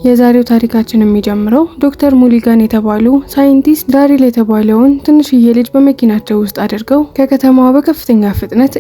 የዛሬው ታሪካችን የሚጀምረው ዶክተር ሙሊጋን የተባሉ ሳይንቲስት ዳሪል የተባለውን ትንሽዬ ልጅ በመኪናቸው ውስጥ አድርገው ከከተማዋ በከፍተኛ ፍጥነት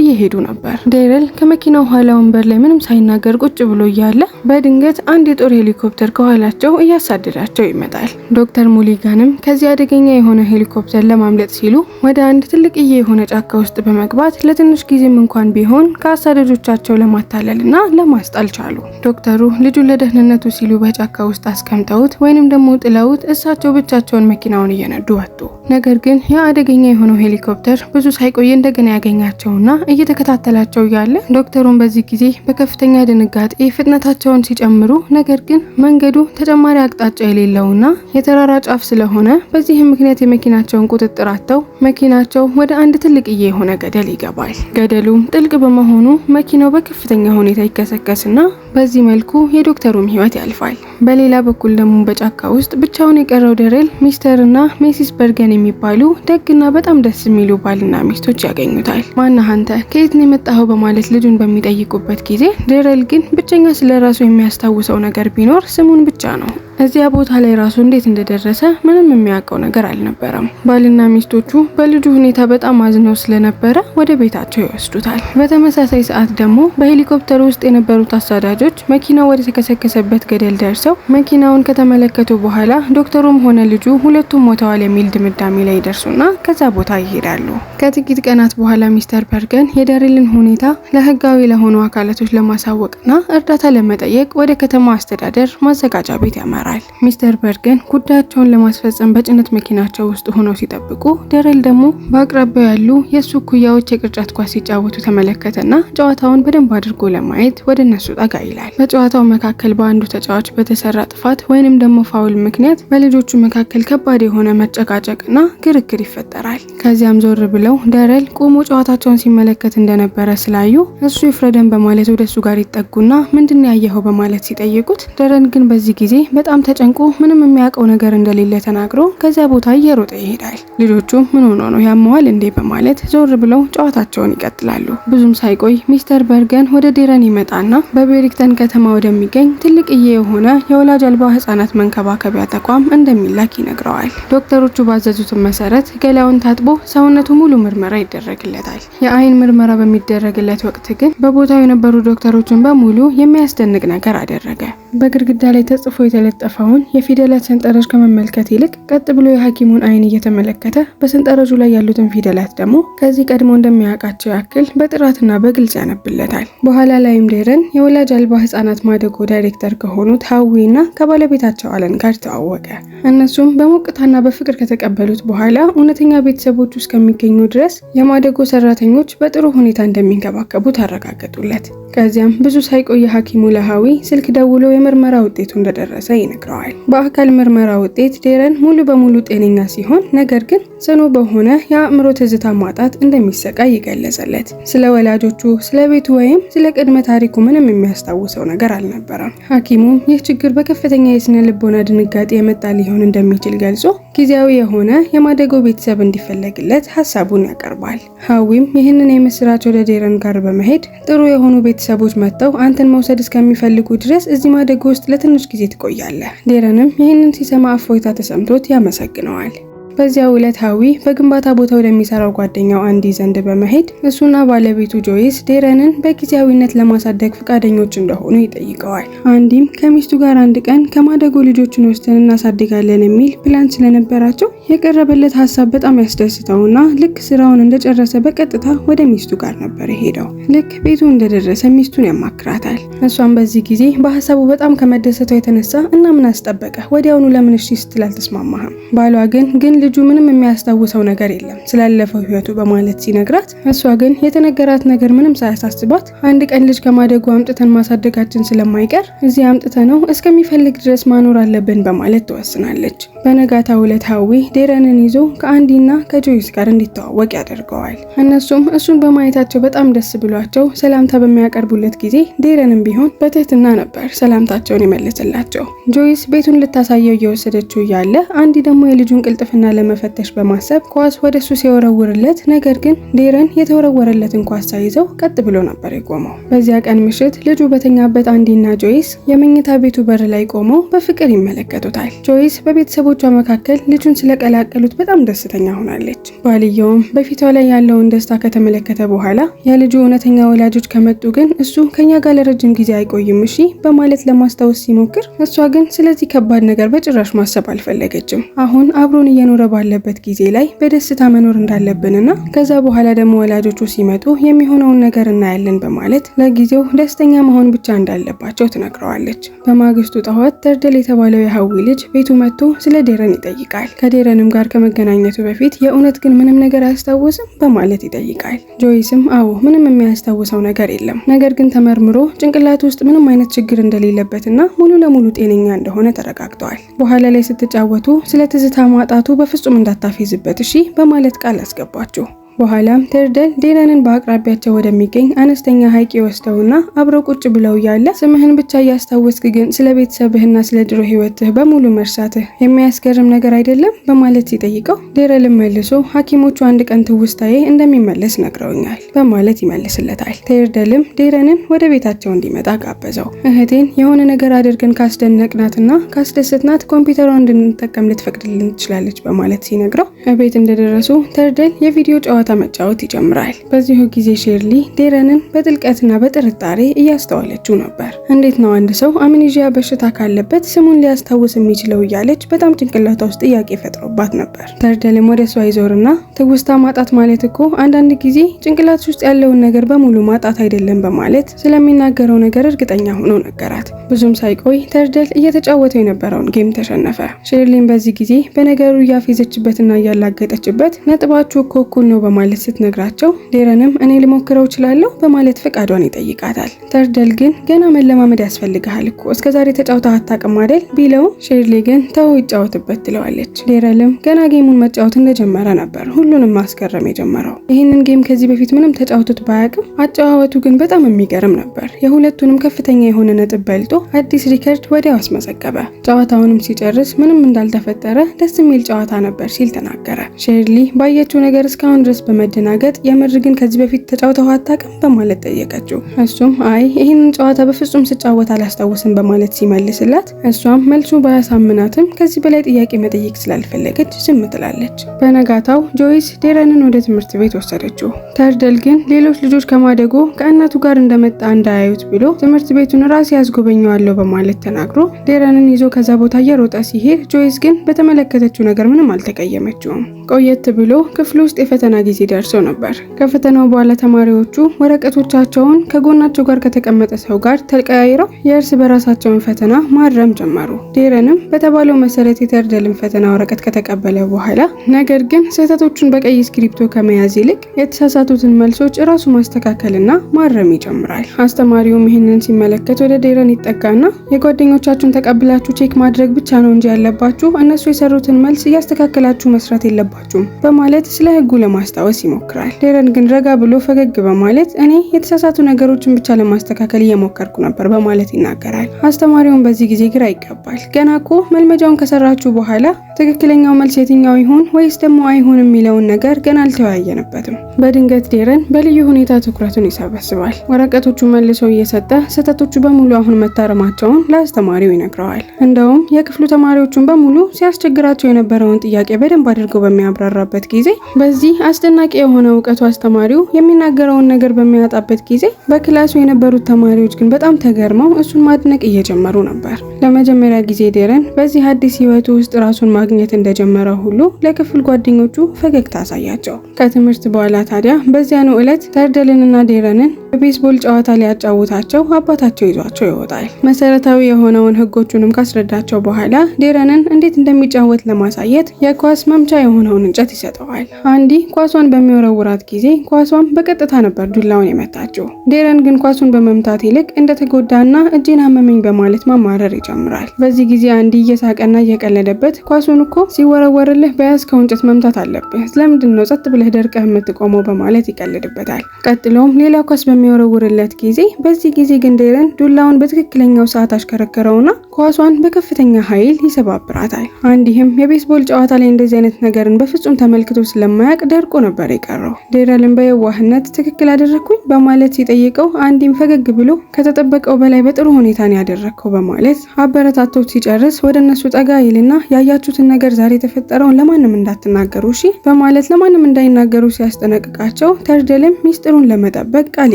እየሄዱ ነበር። ዳሪል ከመኪናው ኋላ ወንበር ላይ ምንም ሳይናገር ቁጭ ብሎ እያለ በድንገት አንድ የጦር ሄሊኮፕተር ከኋላቸው እያሳደዳቸው ይመጣል። ዶክተር ሙሊጋንም ከዚህ አደገኛ የሆነ ሄሊኮፕተር ለማምለጥ ሲሉ ወደ አንድ ትልቅዬ የሆነ ጫካ ውስጥ በመግባት ለትንሽ ጊዜም እንኳን ቢሆን ከአሳዳጆቻቸው ለማታለልና ለማስጣል ቻሉ። ዶክተሩ ልጁን ለደህንነቱ ሲሉ በጫካ ውስጥ አስቀምጠውት ወይንም ደግሞ ጥለውት እሳቸው ብቻቸውን መኪናውን እየነዱ ወጡ። ነገር ግን ያ አደገኛ የሆነው ሄሊኮፕተር ብዙ ሳይቆይ እንደገና ያገኛቸውና እየተከታተላቸው ያለ ዶክተሩን በዚህ ጊዜ በከፍተኛ ድንጋጤ ፍጥነታቸውን ሲጨምሩ፣ ነገር ግን መንገዱ ተጨማሪ አቅጣጫ የሌለውና የተራራ ጫፍ ስለሆነ በዚህም ምክንያት የመኪናቸውን ቁጥጥር አጥተው መኪናቸው ወደ አንድ ትልቅዬ የሆነ ገደል ይገባል። ገደሉም ጥልቅ በመሆኑ መኪናው በከፍተኛ ሁኔታ ይከሰከስና በዚህ መልኩ የዶክተሩም ህይወት ያልፋል። በሌላ በኩል ደግሞ በጫካ ውስጥ ብቻውን የቀረው ዳሪል ሚስተርና ሚሲስ በርገን የሚባሉ ደግና በጣም ደስ የሚሉ ባልና ሚስቶች ያገኙታል። ማነህ አንተ? ከየት ነው የመጣኸው? በማለት ልጁን በሚጠይቁበት ጊዜ ዳሪል ግን ብቸኛ ስለራሱ የሚያስታውሰው ነገር ቢኖር ስሙን ብቻ ነው። እዚያ ቦታ ላይ ራሱ እንዴት እንደደረሰ ምንም የሚያውቀው ነገር አልነበረም። ባልና ሚስቶቹ በልጁ ሁኔታ በጣም አዝነው ስለነበረ ወደ ቤታቸው ይወስዱታል። በተመሳሳይ ሰዓት ደግሞ በሄሊኮፕተር ውስጥ የነበሩት አሳዳጆች መኪናው ወደ ተከሰከሰበት ገደል ደርሰው መኪናውን ከተመለከቱ በኋላ ዶክተሩም ሆነ ልጁ ሁለቱም ሞተዋል የሚል ድምዳሜ ላይ ይደርሱና ከዛ ቦታ ይሄዳሉ። ከጥቂት ቀናት በኋላ ሚስተር በርገን የዳሪልን ሁኔታ ለህጋዊ ለሆኑ አካላቶች ለማሳወቅና እርዳታ ለመጠየቅ ወደ ከተማ አስተዳደር ማዘጋጃ ቤት ያመራል። ሚስተር በርገን ጉዳያቸውን ለማስፈጸም በጭነት መኪናቸው ውስጥ ሆነው ሲጠብቁ፣ ዳሪል ደግሞ በአቅራቢያው ያሉ የሱ ኩያዎች የቅርጫት ኳስ ሲጫወቱ ተመለከተና ጨዋታውን በደንብ አድርጎ ለማየት ወደ እነሱ ጠጋ ይላል። በጨዋታው መካከል በአንዱ ተጫዋች በተሰራ ጥፋት ወይንም ደግሞ ፋውል ምክንያት በልጆቹ መካከል ከባድ የሆነ መጨቃጨቅና ግርግር ይፈጠራል። ከዚያም ዞር ብለው ዳሪል ቆሞ ጨዋታቸውን ሲመለከት እንደነበረ ስላዩ እሱ ይፍረደን በማለት ወደሱ ጋር ይጠጉና ምንድነው ያየኸው በማለት ሲጠይቁት፣ ዳሪል ግን በዚህ ጊዜ በጣም ተጨንቆ ምንም የሚያውቀው ነገር እንደሌለ ተናግሮ ከዚያ ቦታ እየሮጠ ይሄዳል። ልጆቹ ምን ሆኖ ነው ያመዋል እንዴ በማለት ዞር ብለው ጨዋታቸውን ይቀጥላሉ። ብዙም ሳይቆይ ሚስተር በርገን ወደ ዳሪል ይመጣና በቤሪክተን ከተማ ወደሚገኝ ትልቅዬ የሆነ የወላጅ አልባ ህጻናት መንከባከቢያ ተቋም እንደሚላክ ይነግረዋል። ዶክተሮቹ ባዘዙት መሰረት ገላውን ታጥቦ ሰውነቱ ሙሉ ምርመራ ይደረግለታል። የአይን ምርመራ በሚደረግለት ወቅት ግን በቦታው የነበሩ ዶክተሮችን በሙሉ የሚያስደንቅ ነገር አደረገ። በግድግዳ ላይ ተጽፎ የተለጠፈውን የፊደላት ሰንጠረዥ ከመመልከት ይልቅ ቀጥ ብሎ የሐኪሙን አይን እየተመለከተ በሰንጠረዡ ላይ ያሉትን ፊደላት ደግሞ ከዚህ ቀድሞ እንደሚያውቃቸው ያክል በጥራትና በግልጽ ያነብለታል። በኋላ ላይም ዳሪል የወላጅ አልባ ህጻናት ማደጎ ዳይሬክተር ከሆኑት ሃዊና ከባለቤታቸው አለን ጋር ተዋወቀ። እነሱም በሞቅታና በፍቅር ከተቀበሉት በኋላ እውነተኛ ቤተሰቦች ውስጥ ከሚገኙ ድረስ የማደጎ ሰራተኞች በጥሩ ሁኔታ እንደሚንከባከቡ ታረጋገጡለት። ከዚያም ብዙ ሳይቆይ ሐኪሙ ለሃዊ ስልክ ደውሎ የምርመራ ውጤቱ እንደደረሰ ይነግረዋል። በአካል ምርመራ ውጤት ዳሪል ሙሉ በሙሉ ጤነኛ ሲሆን፣ ነገር ግን ጽኑ በሆነ የአእምሮ ትዝታ ማጣት እንደሚሰቃይ ይገለጸለት። ስለ ወላጆቹ፣ ስለ ቤቱ ወይም ስለ ቅድመ ታሪኩ ምንም የሚያስታውሰው ነገር አልነበረም። ሐኪሙም ይህ ችግር በከፍተኛ የስነ ልቦና ድንጋጤ የመጣ ሊሆን እንደሚችል ገልጾ ጊዜያዊ የሆነ የማደጎ ቤተሰብ እንዲፈለግለት ሀሳቡን ያቀርባል። ሃዊም ይህንን የምስራች ወደ ዳሪል ጋር በመሄድ ጥሩ የሆኑ ቤተሰቦች መጥተው አንተን መውሰድ እስከሚፈልጉ ድረስ እዚህ ማደጎ ውስጥ ለትንሽ ጊዜ ትቆያለህ። ዳሪልም ይህንን ሲሰማ እፎይታ ተሰምቶት ያመሰግነዋል። በዚያው ዕለት ሃዊ በግንባታ ቦታ ወደሚሰራው ጓደኛው አንዲ ዘንድ በመሄድ እሱና ባለቤቱ ጆይስ ዳሪልን በጊዜያዊነት ለማሳደግ ፈቃደኞች እንደሆኑ ይጠይቀዋል። አንዲም ከሚስቱ ጋር አንድ ቀን ከማደጎ ልጆችን ወስደን እናሳድጋለን የሚል ፕላን ስለነበራቸው የቀረበለት ሀሳብ በጣም ያስደስተውና ልክ ስራውን እንደጨረሰ በቀጥታ ወደ ሚስቱ ጋር ነበር የሄደው። ልክ ቤቱ እንደደረሰ ሚስቱን ያማክራታል። እሷም በዚህ ጊዜ በሀሳቡ በጣም ከመደሰቷ የተነሳ እና ምን አስጠበቀ ወዲያውኑ ለምን እሺ ስትል አልተስማማህም። ባሏ ግን ልጁ ምንም የሚያስታውሰው ነገር የለም ስላለፈው ህይወቱ በማለት ሲነግራት፣ እሷ ግን የተነገራት ነገር ምንም ሳያሳስባት አንድ ቀን ልጅ ከማደጎ አምጥተን ማሳደጋችን ስለማይቀር እዚህ አምጥተነው እስከሚፈልግ ድረስ ማኖር አለብን በማለት ትወስናለች። በነጋታው ዕለት ሃዊ ዳሪልን ይዞ ከአንዲና ከጆይስ ጋር እንዲተዋወቅ ያደርገዋል። እነሱም እሱን በማየታቸው በጣም ደስ ብሏቸው ሰላምታ በሚያቀርቡለት ጊዜ ዳሪልም ቢሆን በትህትና ነበር ሰላምታቸውን የመለሰላቸው። ጆይስ ቤቱን ልታሳየው እየወሰደችው እያለ አንዲ ደግሞ የልጁን ቅልጥፍና ለመፈተሽ በማሰብ ኳስ ወደሱ ሲወረውርለት፣ ነገር ግን ዴረን የተወረወረለትን ኳስ ሳይዘው ቀጥ ብሎ ነበር የቆመው። በዚያ ቀን ምሽት ልጁ በተኛበት አንዲና ጆይስ የመኝታ ቤቱ በር ላይ ቆመው በፍቅር ይመለከቱታል። ጆይስ በቤተሰቦቿ መካከል ልጁን ስለቀላቀሉት በጣም ደስተኛ ሆናለች። ባልየውም በፊቷ ላይ ያለውን ደስታ ከተመለከተ በኋላ የልጁ እውነተኛ ወላጆች ከመጡ ግን እሱ ከኛ ጋር ለረጅም ጊዜ አይቆይም እሺ በማለት ለማስታወስ ሲሞክር፣ እሷ ግን ስለዚህ ከባድ ነገር በጭራሽ ማሰብ አልፈለገችም። አሁን አብሮን እየኖረ ባለበት ጊዜ ላይ በደስታ መኖር እንዳለብንና ከዛ በኋላ ደግሞ ወላጆቹ ሲመጡ የሚሆነውን ነገር እናያለን በማለት ለጊዜው ደስተኛ መሆን ብቻ እንዳለባቸው ትነግረዋለች። በማግስቱ ጠዋት ተርደል የተባለው የሃዊ ልጅ ቤቱ መጥቶ ስለ ዴረን ይጠይቃል። ከዴረንም ጋር ከመገናኘቱ በፊት የእውነት ግን ምንም ነገር አያስታውስም በማለት ይጠይቃል። ጆይስም አዎ ምንም የሚያስታውሰው ነገር የለም፣ ነገር ግን ተመርምሮ ጭንቅላት ውስጥ ምንም አይነት ችግር እንደሌለበትና ሙሉ ለሙሉ ጤነኛ እንደሆነ ተረጋግጧል። በኋላ ላይ ስትጫወቱ ስለ ትዝታ ማጣቱ በፍጹም እንዳታፌዝበት እሺ በማለት ቃል አስገባችሁ። በኋላም ተርደል ዴረንን በአቅራቢያቸው ወደሚገኝ አነስተኛ ሐይቅ ይወስደውና አብረው ቁጭ ብለው ያለ ስምህን ብቻ እያስታወስክ ግን ስለ ቤተሰብህና ስለ ድሮ ህይወትህ በሙሉ መርሳትህ የሚያስገርም ነገር አይደለም በማለት ሲጠይቀው፣ ዴረልን መልሶ ሐኪሞቹ አንድ ቀን ትውስታዬ እንደሚመለስ ነግረውኛል በማለት ይመልስለታል። ተርደልም ዴረንን ወደ ቤታቸው እንዲመጣ ጋበዘው። እህቴን የሆነ ነገር አድርገን ካስደነቅናትና ካስደሰትናት ኮምፒውተሯን እንድንጠቀም ልትፈቅድልን ትችላለች በማለት ሲነግረው፣ ቤት እንደደረሱ ተርደል የቪዲዮ ጨዋታ መጫወት ይጀምራል። በዚሁ ጊዜ ሼርሊ ዴረንን በጥልቀትና በጥርጣሬ እያስተዋለችው ነበር። እንዴት ነው አንድ ሰው አምኔዥያ በሽታ ካለበት ስሙን ሊያስታውስ የሚችለው እያለች በጣም ጭንቅላቷ ውስጥ ጥያቄ ፈጥሮባት ነበር። ተርደልም ወደ እሷ ይዞርና ትውስታ ማጣት ማለት እኮ አንዳንድ ጊዜ ጭንቅላት ውስጥ ያለውን ነገር በሙሉ ማጣት አይደለም በማለት ስለሚናገረው ነገር እርግጠኛ ሆኖ ነገራት። ብዙም ሳይቆይ ተርደል እየተጫወተው የነበረውን ጌም ተሸነፈ። ሼርሊን በዚህ ጊዜ በነገሩ እያፌዘችበትና እያላገጠችበት ነጥባችሁ እኮ እኩል ነው በማለት ስትነግራቸው፣ ዴረንም እኔ ልሞክረው እችላለሁ በማለት ፈቃዷን ይጠይቃታል። ተርደል ግን ገና መለማመድ ያስፈልግሃል እኮ እስከዛሬ ተጫውተህ አታውቅም አይደል ቢለው፣ ሼርሊ ግን ተው ይጫወትበት ትለዋለች። ዴረልም ገና ጌሙን መጫወት እንደጀመረ ነበር ሁሉንም ማስገረም የጀመረው። ይህንን ጌም ከዚህ በፊት ምንም ተጫውቶት ባያውቅም አጨዋወቱ ግን በጣም የሚገርም ነበር። የሁለቱንም ከፍተኛ የሆነ ነጥብ በልጦ አዲስ ሪከርድ ወዲያው አስመዘገበ። ጨዋታውንም ሲጨርስ ምንም እንዳልተፈጠረ ደስ የሚል ጨዋታ ነበር ሲል ተናገረ። ሼርሊ ባየችው ነገር እስካሁን ድረስ በመደናገጥ የምር ግን ከዚህ በፊት ተጫውተው አታውቅም በማለት ጠየቀችው። እሱም አይ ይህንን ጨዋታ በፍጹም ስጫወት አላስታውስም በማለት ሲመልስላት፣ እሷም መልሱ ባያሳምናትም ከዚህ በላይ ጥያቄ መጠየቅ ስላልፈለገች ዝም ትላለች። በነጋታው ጆይስ ዴረንን ወደ ትምህርት ቤት ወሰደችው። ተርደል ግን ሌሎች ልጆች ከማደጎ ከእናቱ ጋር እንደመጣ እንዳያዩት ብሎ ትምህርት ቤቱን ራሴ ያስጎበኘዋለሁ በማለት ተናግሮ ዴረንን ይዞ ከዛ ቦታ እየሮጠ ሲሄድ፣ ጆይስ ግን በተመለከተችው ነገር ምንም አልተቀየመችውም። ቆየት ብሎ ክፍል ውስጥ የፈተና ጊዜ ደርሶ ነበር። ከፈተናው በኋላ ተማሪዎቹ ወረቀቶቻቸውን ከጎናቸው ጋር ከተቀመጠ ሰው ጋር ተቀያይረው የእርስ በራሳቸውን ፈተና ማረም ጀመሩ። ዴረንም በተባለው መሰረት የተርደልን ፈተና ወረቀት ከተቀበለ በኋላ ነገር ግን ስህተቶቹን በቀይ እስክሪፕቶ ከመያዝ ይልቅ የተሳሳቱትን መልሶች እራሱ ማስተካከልና ማረም ይጀምራል። አስተማሪውም ይህንን ሲመለከት ወደ ዴረን ይጠጋና የጓደኞቻችሁን ተቀብላችሁ ቼክ ማድረግ ብቻ ነው እንጂ ያለባችሁ እነሱ የሰሩትን መልስ እያስተካከላችሁ መስራት የለባችሁም በማለት ስለ ህጉ ለማስታወስ ይሞክራል። ዴረን ግን ረጋ ብሎ ፈገግ በማለት እኔ የተሳሳቱ ነገሮችን ብቻ ለማስተካከል እየሞከርኩ ነበር በማለት ይናገራል። አስተማሪውን በዚህ ጊዜ ግራ ይገባል። ገና እኮ መልመጃውን ከሰራችሁ በኋላ ትክክለኛው መልስ የትኛው ይሆን ወይስ ደግሞ አይሆን የሚለውን ነገር ገና አልተወያየንበትም። በድንገት ዴረን በልዩ ሁኔታ ትኩረቱን ይሰበስባል። ወረቀቶቹ መልሶ እየሰጠ ስህተቶቹ በሙሉ አሁን መታረማቸውን ለአስተማሪው ይነግረዋል። እንደውም የክፍሉ ተማሪዎቹን በሙሉ ሲያስቸግራቸው የነበረውን ጥያቄ በደንብ አድርገው በሚያብራራበት ጊዜ በዚህ አስደናቂ የሆነ እውቀቱ አስተማሪው የሚናገረውን ነገር በሚያጣበት ጊዜ በክላሱ የነበሩት ተማሪዎች ግን በጣም ተገርመው እሱን ማድነቅ እየጀመሩ ነበር። ለመጀመሪያ ጊዜ ዴረን በዚህ አዲስ ህይወቱ ውስጥ ራሱን ማግኘት እንደጀመረ ሁሉ ለክፍል ጓደኞቹ ፈገግታ አሳያቸው። ከትምህርት በኋላ ታዲያ በዚያኑ ዕለት ተርደልንና ዴረንን በቤስቦል ጨዋታ ሊያጫውታቸው አባታቸው ይዟቸው ይወጣል። መሰረታዊ የሆነውን ህጎቹንም ካስረዳቸው በኋላ ዴረንን እንዴት እንደሚጫወት ለማሳየት የኳስ መምቻ የሆነውን እንጨት ይሰጠዋል። አንዲ ኳሷን በሚወረውራት ጊዜ ኳሷን በቀጥታ ነበር ዱላውን የመታቸው። ዴረን ግን ኳሱን በመምታት ይልቅ እንደተጎዳና እጄን አመመኝ በማለት ማማረር ይጀምራል። በዚህ ጊዜ አንዲ እየሳቀና እየቀለደበት ኳሱን እኮ ሲወረወርልህ በያዝከው እንጨት መምታት አለብህ፣ ስለምንድን ነው ጸጥ ብለህ ደርቀህ የምትቆመው በማለት ይቀልድበታል። ቀጥሎም ሌላ ኳስ በሚወረውርለት ጊዜ በዚህ ጊዜ ግን ዴረን ዱላውን በትክክለኛው ሰዓት አሽከረከረውና ኳሷን በከፍተኛ ኃይል ይሰባብራታል። አንዲህም የቤስቦል ጨዋታ ላይ እንደዚህ አይነት ነገርን በፍጹም ተመልክቶ ስለማያውቅ ደርቆ ነበር የቀረው። ዴረልን በየዋህነት ትክክል አደረኩኝ በማለት ሲጠይቀው አንዲም ፈገግ ብሎ ከተጠበቀው በላይ በጥሩ ሁኔታ ነው ያደረከው በማለት አበረታቶት ሲጨርስ ወደ እነሱ ጠጋ ይልና ያያችሁትን ነገር ዛሬ የተፈጠረውን ለማንም እንዳትናገሩ እሺ በማለት ለማንም እንዳይናገሩ ሲያስጠነቅቃቸው ተርደልም ሚስጥሩን ለመጠበቅ ቃል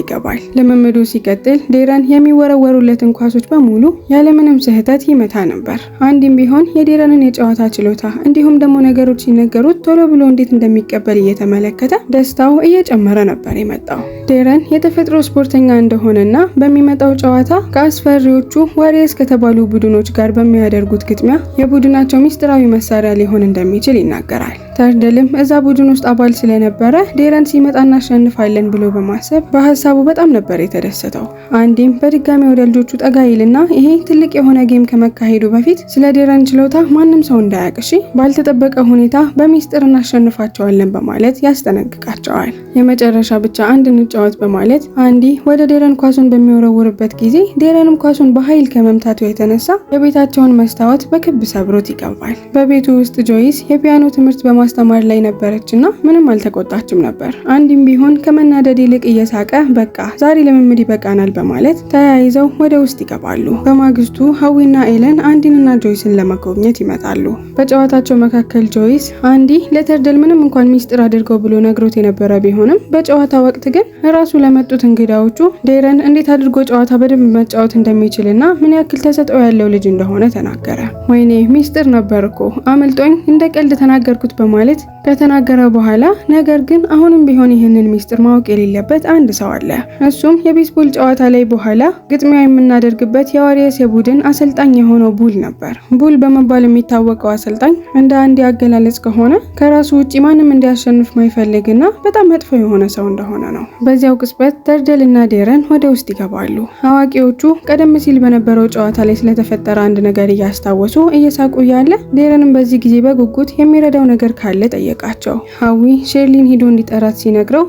ይገባል። ልምምዱ ሲቀጥል ዴረን የሚወረወሩለትን ኳሶች በሙሉ ያለምንም ስህተት ይመታ ነበር። አንዲም ቢሆን የዴረንን የጨዋታ ችሎታ እንዲሁም ደግሞ ነገሮች ሲነገሩት ቶሎ ብሎ እንዴት እንደሚቀበል እየተመለከተ ደስታው እየጨመረ ነበር የመጣው። ዴረን የተፈጥሮ ስፖርተኛ እንደሆነና በሚመጣው ጨዋታ ከአስፈሪዎቹ ዋሪየርስ ከተባሉ ቡድኖች ጋር በሚያደርጉት ግጥሚያ የቡድናቸው ሚስጥራዊ መሳሪያ ሊሆን እንደሚችል ይናገራል። ተርደልም እዛ ቡድን ውስጥ አባል ስለነበረ ዴረን ሲመጣ እናሸንፋለን ብሎ በማሰብ በሀሳቡ በጣም ነበር የተደሰተው። አንዲም በድጋሚ ወደ ልጆቹ ጠጋ ይልና ይሄ ትልቅ የሆነ ጌም ከመካሄዱ በፊት ስለ ዴረን ችሎታ ማንም ሰው እንዳያውቅ እሺ፣ ባልተጠበቀ ሁኔታ በሚስጥር እናሸንፋቸዋለን በማለት ያስጠነቅቃቸዋል። የመጨረሻ ብቻ አንድ እንጫወት በማለት አንዲ ወደ ዴረን ኳሱን በሚወረውርበት ጊዜ ዴረንም ኳሱን በኃይል ከመምታቱ የተነሳ የቤታቸውን መስታወት በክብ ሰብሮት ይገባል። በቤቱ ውስጥ ጆይስ የፒያኖ ትምህርት በማስተማር ላይ ነበረችና ምንም አልተቆጣችም ነበር። አንዲም ቢሆን ከመናደድ ይልቅ እየሳቀ በቃ ዛሬ ልምምድ ይበቃናል በማለት ተያይዘው ወደ ውስጥ ይገባሉ። በማግስቱ ሀዊና ኤለን አንዲንና ጆይስን ለመጎብኘት ይመጣሉ። በጨዋታቸው መካከል ጆይስ አንዲ ለተርደል ምንም እንኳን ሚስጥር አድርገው ብሎ ነግሮት የነበረ ቢሆንም በጨዋታ ወቅት ግን ራሱ ለመጡት እንግዳዎቹ ዴረን እንዴት አድርጎ ጨዋታ በደንብ መጫወት እንደሚችልና ምን ያክል ተሰጥኦ ያለው ልጅ እንደሆነ ተናገረ። ወይኔ ሚስጥር ነበርኮ አመልጦኝ እንደ ቀልድ ተናገርኩት በማለት ከተናገረ በኋላ ነገር ግን አሁንም ቢሆን ይህንን ሚስጥር ማወቅ የሌለበት አንድ ሰው አለ። እሱም የቤስቦል ጨዋታ ላይ በኋላ ግጥሚያ የምናደርግበት የዋሪየርስ የቡድን አሰልጣኝ የሆነው ቡል ነበር። ቡል በመባል የሚታወቀው አሰልጣኝ እንደ አንድ አገላለጽ ከሆነ ከራሱ ውጪ ማንም እንዲያሸንፍ ማይፈልግና በጣም መጥፎ የሆነ ሰው እንደሆነ ነው። በዚያው ቅጽበት ተርደልና ዴረን ወደ ውስጥ ይገባሉ። አዋቂዎቹ ቀደም ሲል በነበረው ጨዋታ ላይ ስለተፈጠረ አንድ ነገር እያስታወሱ እየሳቁ ያለ ዴረንም በዚህ ጊዜ በጉጉት የሚረዳው ነገር ካለ ጠየቃቸው። ሀዊ ሼርሊን ሂዶ እንዲጠራት ሲነግረው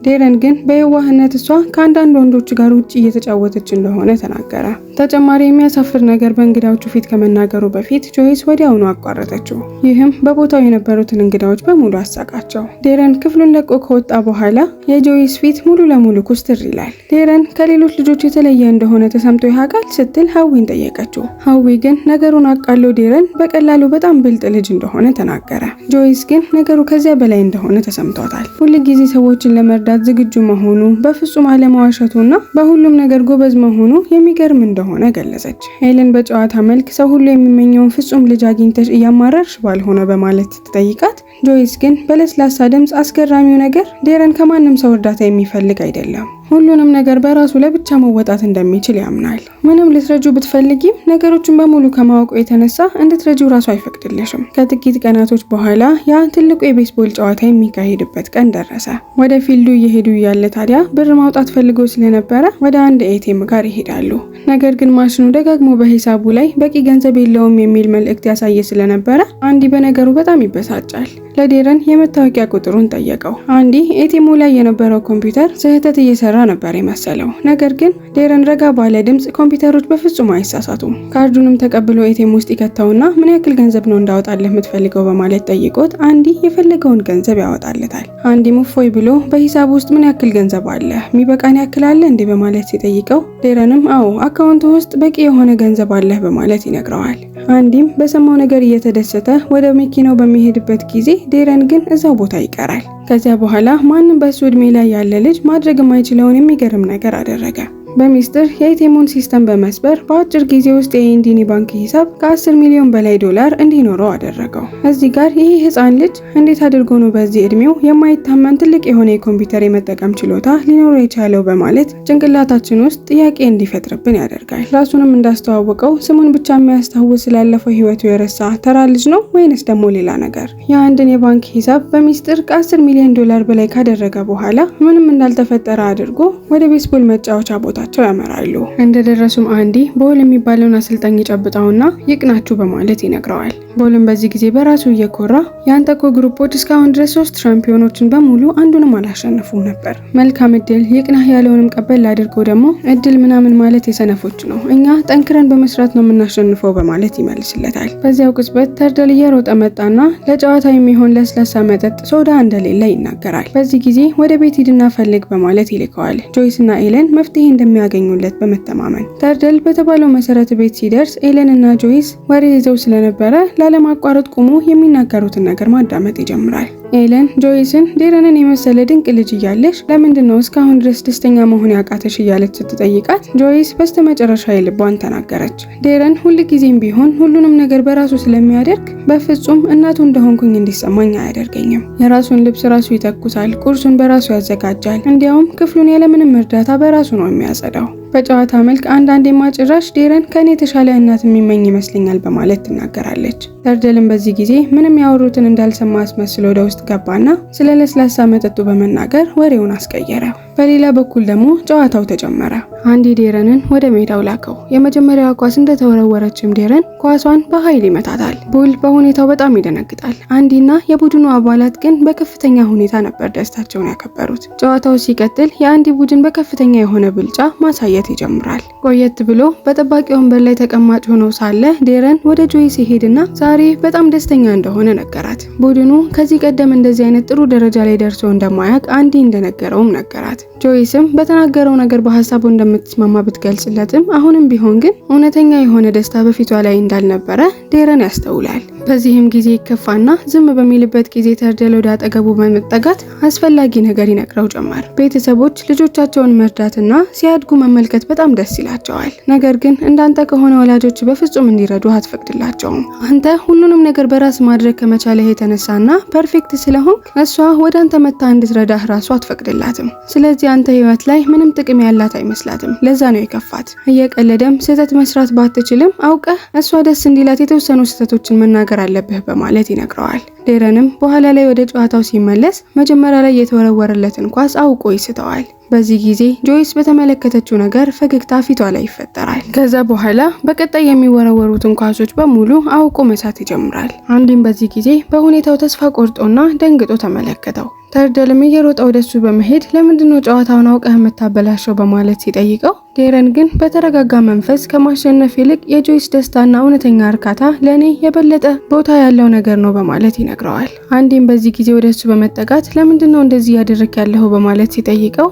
ዴረን ግን በየዋህነት እሷ ከአንዳንድ ወንዶች ጋር ውጪ እየተጫወተች እንደሆነ ተናገረ። ተጨማሪ የሚያሳፍር ነገር በእንግዳዎቹ ፊት ከመናገሩ በፊት ጆይስ ወዲያውኑ አቋረጠችው። ይህም በቦታው የነበሩትን እንግዳዎች በሙሉ አሳቃቸው። ዴረን ክፍሉን ለቆ ከወጣ በኋላ የጆይስ ፊት ሙሉ ለሙሉ ኩስትር ይላል። ዴረን ከሌሎች ልጆች የተለየ እንደሆነ ተሰምቶ ያውቃል ስትል ሀዊን ጠየቀችው። ሀዊ ግን ነገሩን አቃሎ ዴረን በቀላሉ በጣም ብልጥ ልጅ እንደሆነ ተናገረ። ጆይስ ግን ነገሩ ከዚያ በላይ እንደሆነ ተሰምቷታል። ሁልጊዜ ሰዎችን ለመርዳት ዝግጁ መሆኑ፣ በፍጹም አለማዋሸቱና በሁሉም ነገር ጎበዝ መሆኑ የሚገርም እንደሆነ ገለጸች። ኤለን በጨዋታ መልክ ሰው ሁሉ የሚመኘውን ፍጹም ልጅ አግኝተሽ እያማረርሽ ባልሆነ በማለት ትጠይቃት፣ ጆይስ ግን በለስላሳ ድምፅ አስገራሚው ነገር ዴረን ከማንም ሰው እርዳታ የሚፈልግ አይደለም፣ ሁሉንም ነገር በራሱ ለብቻ መወጣት እንደሚችል ያምናል። ምንም ልትረጁ ብትፈልጊም ነገሮችን በሙሉ ከማወቁ የተነሳ እንድትረጂው ራሱ አይፈቅድልሽም። ከጥቂት ቀናቶች በኋላ ያ ትልቁ የቤስቦል ጨዋታ የሚካሄድበት ቀን ደረሰ። ወደ ፊልዱ እየሄዱ እያለ ታዲያ ብር ማውጣት ፈልጎ ስለነበረ ወደ አንድ ኤቲኤም ጋር ይሄዳሉ። ነገር ግን ማሽኑ ደጋግሞ በሂሳቡ ላይ በቂ ገንዘብ የለውም የሚል መልእክት ያሳየ ስለነበረ አንዲ በነገሩ በጣም ይበሳጫል። ለዴረን የመታወቂያ ቁጥሩን ጠየቀው። አንዲ ኤቲኤሙ ላይ የነበረው ኮምፒውተር ስህተት እየሰራ ነበር የመሰለው። ነገር ግን ዴረን ረጋ ባለ ድምጽ ኮምፒውተሮች በፍጹም አይሳሳቱም። ካርዱንም ተቀብሎ ኤቲኤም ውስጥ ይከተውና ምን ያክል ገንዘብ ነው እንዳወጣለህ የምትፈልገው በማለት ጠይቆት አንዲ የፈለገውን ገንዘብ ያወጣለታል። አንዲ ሙፎይ ብሎ በሂሳብ ውስጥ ምን ያክል ገንዘብ አለ የሚበቃን ያክል አለ እንዴ በማለት ሲጠይቀው ዴረንም አዎ አካውንቱ ውስጥ በቂ የሆነ ገንዘብ አለህ በማለት ይነግረዋል። አንዲም በሰማው ነገር እየተደሰተ ወደ መኪናው በሚሄድበት ጊዜ ዴረን ግን እዛው ቦታ ይቀራል። ከዚያ በኋላ ማንም በሱ እድሜ ላይ ያለ ልጅ ማድረግ የማይችለውን የሚገርም ነገር አደረገ። በሚስጥር የኤቲኤሙን ሲስተም በመስበር በአጭር ጊዜ ውስጥ የኢንዲኒ ባንክ ሂሳብ ከ10 ሚሊዮን በላይ ዶላር እንዲኖረው አደረገው። እዚህ ጋር ይህ ህፃን ልጅ እንዴት አድርጎ ነው በዚህ እድሜው የማይታመን ትልቅ የሆነ የኮምፒውተር የመጠቀም ችሎታ ሊኖረው የቻለው በማለት ጭንቅላታችን ውስጥ ጥያቄ እንዲፈጥርብን ያደርጋል። ራሱንም እንዳስተዋወቀው ስሙን ብቻ የሚያስታውስ ስላለፈው ህይወቱ የረሳ ተራ ልጅ ነው ወይንስ ደግሞ ሌላ ነገር? የአንድን የባንክ ሂሳብ በሚስጥር ከ10 ሚሊዮን ዶላር በላይ ካደረገ በኋላ ምንም እንዳልተፈጠረ አድርጎ ወደ ቤስቦል መጫወቻ ቦታ ቤታቸው ያመራሉ። እንደደረሱም አንዲ ቦል የሚባለውን አሰልጣኝ ይጨብጣውና ይቅናችሁ በማለት ይነግረዋል። ቦልም በዚህ ጊዜ በራሱ እየኮራ ያንተ እኮ ግሩፖች እስካሁን ድረስ 3 ሻምፒዮኖችን በሙሉ አንዱንም አላሸነፉም ነበር። መልካም እድል ይቅናህ ያለውንም ቀበል አድርጎ ደግሞ እድል ምናምን ማለት የሰነፎች ነው፣ እኛ ጠንክረን በመስራት ነው የምናሸንፈው በማለት ይመልስለታል። በዚያው ቅጽበት ተርደል እየሮጠ መጣና ለጨዋታ የሚሆን ለስላሳ መጠጥ ሶዳ እንደሌለ ይናገራል። በዚህ ጊዜ ወደ ቤት ሂድና ፈልግ በማለት ይልከዋል። ጆይስ እና ኤለን መፍትሄ እንደሚያገኙለት በመተማመን ተርደል በተባለው መሰረት ቤት ሲደርስ ኤለን እና ጆይስ ወሬ ይዘው ስለነበረ ላለማቋረጥ ቆሞ የሚናገሩትን ነገር ማዳመጥ ይጀምራል። ኤለን ጆይስን ዴረንን የመሰለ ድንቅ ልጅ እያለሽ ለምንድነው እስካሁን ድረስ ደስተኛ መሆን ያቃተሽ እያለች ስትጠይቃት ጆይስ በስተመጨረሻ የልቧን ተናገረች። ዴረን ሁልጊዜም ቢሆን ሁሉንም ነገር በራሱ ስለሚያደርግ በፍጹም እናቱ እንደሆንኩኝ እንዲሰማኝ አያደርገኝም። የራሱን ልብስ ራሱ ይተኩሳል፣ ቁርሱን በራሱ ያዘጋጃል፣ እንዲያውም ክፍሉን ያለምንም እርዳታ በራሱ ነው የሚያጸዳው። በጨዋታ መልክ አንዳንዴማ ጭራሽ ዴረን ከኔ የተሻለ እናት የሚመኝ ይመስለኛል በማለት ትናገራለች። ተርደልም በዚህ ጊዜ ምንም ያወሩትን እንዳልሰማ አስመስሎ ወደ ውስጥ ገባና ስለ ለስላሳ መጠጡ በመናገር ወሬውን አስቀየረ። በሌላ በኩል ደግሞ ጨዋታው ተጀመረ። አንዲ ዴረንን ወደ ሜዳው ላከው። የመጀመሪያዋ ኳስ እንደተወረወረችም ዴረን ኳሷን በኃይል ይመታታል። ቡል በሁኔታው በጣም ይደነግጣል። አንዲና የቡድኑ አባላት ግን በከፍተኛ ሁኔታ ነበር ደስታቸውን ያከበሩት። ጨዋታው ሲቀጥል የአንዲ ቡድን በከፍተኛ የሆነ ብልጫ ማሳየት ይጀምራል። ቆየት ብሎ በጠባቂ ወንበር ላይ ተቀማጭ ሆኖ ሳለ ዴረን ወደ ጆይስ ይሄድና ዛሬ በጣም ደስተኛ እንደሆነ ነገራት። ቡድኑ ከዚህ ቀደም እንደዚህ አይነት ጥሩ ደረጃ ላይ ደርሶ እንደማያውቅ አንዲ እንደነገረውም ነገራት። ጆይስም በተናገረው ነገር በሐሳቡ እንደምትስማማ ብትገልጽለትም አሁንም ቢሆን ግን እውነተኛ የሆነ ደስታ በፊቷ ላይ እንዳልነበረ ዴረን ያስተውላል። በዚህም ጊዜ ይከፋና ዝም በሚልበት ጊዜ ተርደል ወደ አጠገቡ በመጠጋት አስፈላጊ ነገር ይነግረው ጀመር። ቤተሰቦች ልጆቻቸውን መርዳትና ሲያድጉ መመልከት በጣም ደስ ይላቸዋል። ነገር ግን እንዳንተ ከሆነ ወላጆች በፍጹም እንዲረዱ አትፈቅድላቸውም። አንተ ሁሉንም ነገር በራስ ማድረግ ከመቻለህ የተነሳና ፐርፌክት ስለሆንክ እሷ ወደ አንተ መታ እንድትረዳህ ራሱ አትፈቅድላትም። ስለዚህ አንተ ህይወት ላይ ምንም ጥቅም ያላት አይመስላትም። ለዛ ነው የከፋት። እየቀለደም ስህተት መስራት ባትችልም አውቀህ እሷ ደስ እንዲላት የተወሰኑ ስህተቶችን መናገር አለብህ በማለት ይነግረዋል። ዴረንም በኋላ ላይ ወደ ጨዋታው ሲመለስ መጀመሪያ ላይ የተወረወረለትን ኳስ አውቆ ይስተዋል። በዚህ ጊዜ ጆይስ በተመለከተችው ነገር ፈገግታ ፊቷ ላይ ይፈጠራል። ከዛ በኋላ በቀጣይ የሚወረወሩትን ኳሶች በሙሉ አውቆ መሳት ይጀምራል። አንዲም በዚህ ጊዜ በሁኔታው ተስፋ ቆርጦና ደንግጦ ተመለከተው። ተርደልም እየሮጠ ወደሱ በመሄድ ለምንድነው ጨዋታውን አውቀህ የምታበላሸው በማለት ሲጠይቀው ዴረን ግን በተረጋጋ መንፈስ ከማሸነፍ ይልቅ የጆይስ ደስታና እውነተኛ እርካታ ለኔ የበለጠ ቦታ ያለው ነገር ነው በማለት ይነግረዋል። አንዲም በዚህ ጊዜ ወደሱ በመጠጋት ለምንድነው እንደዚህ ያደረክ ያለው በማለት ሲጠይቀው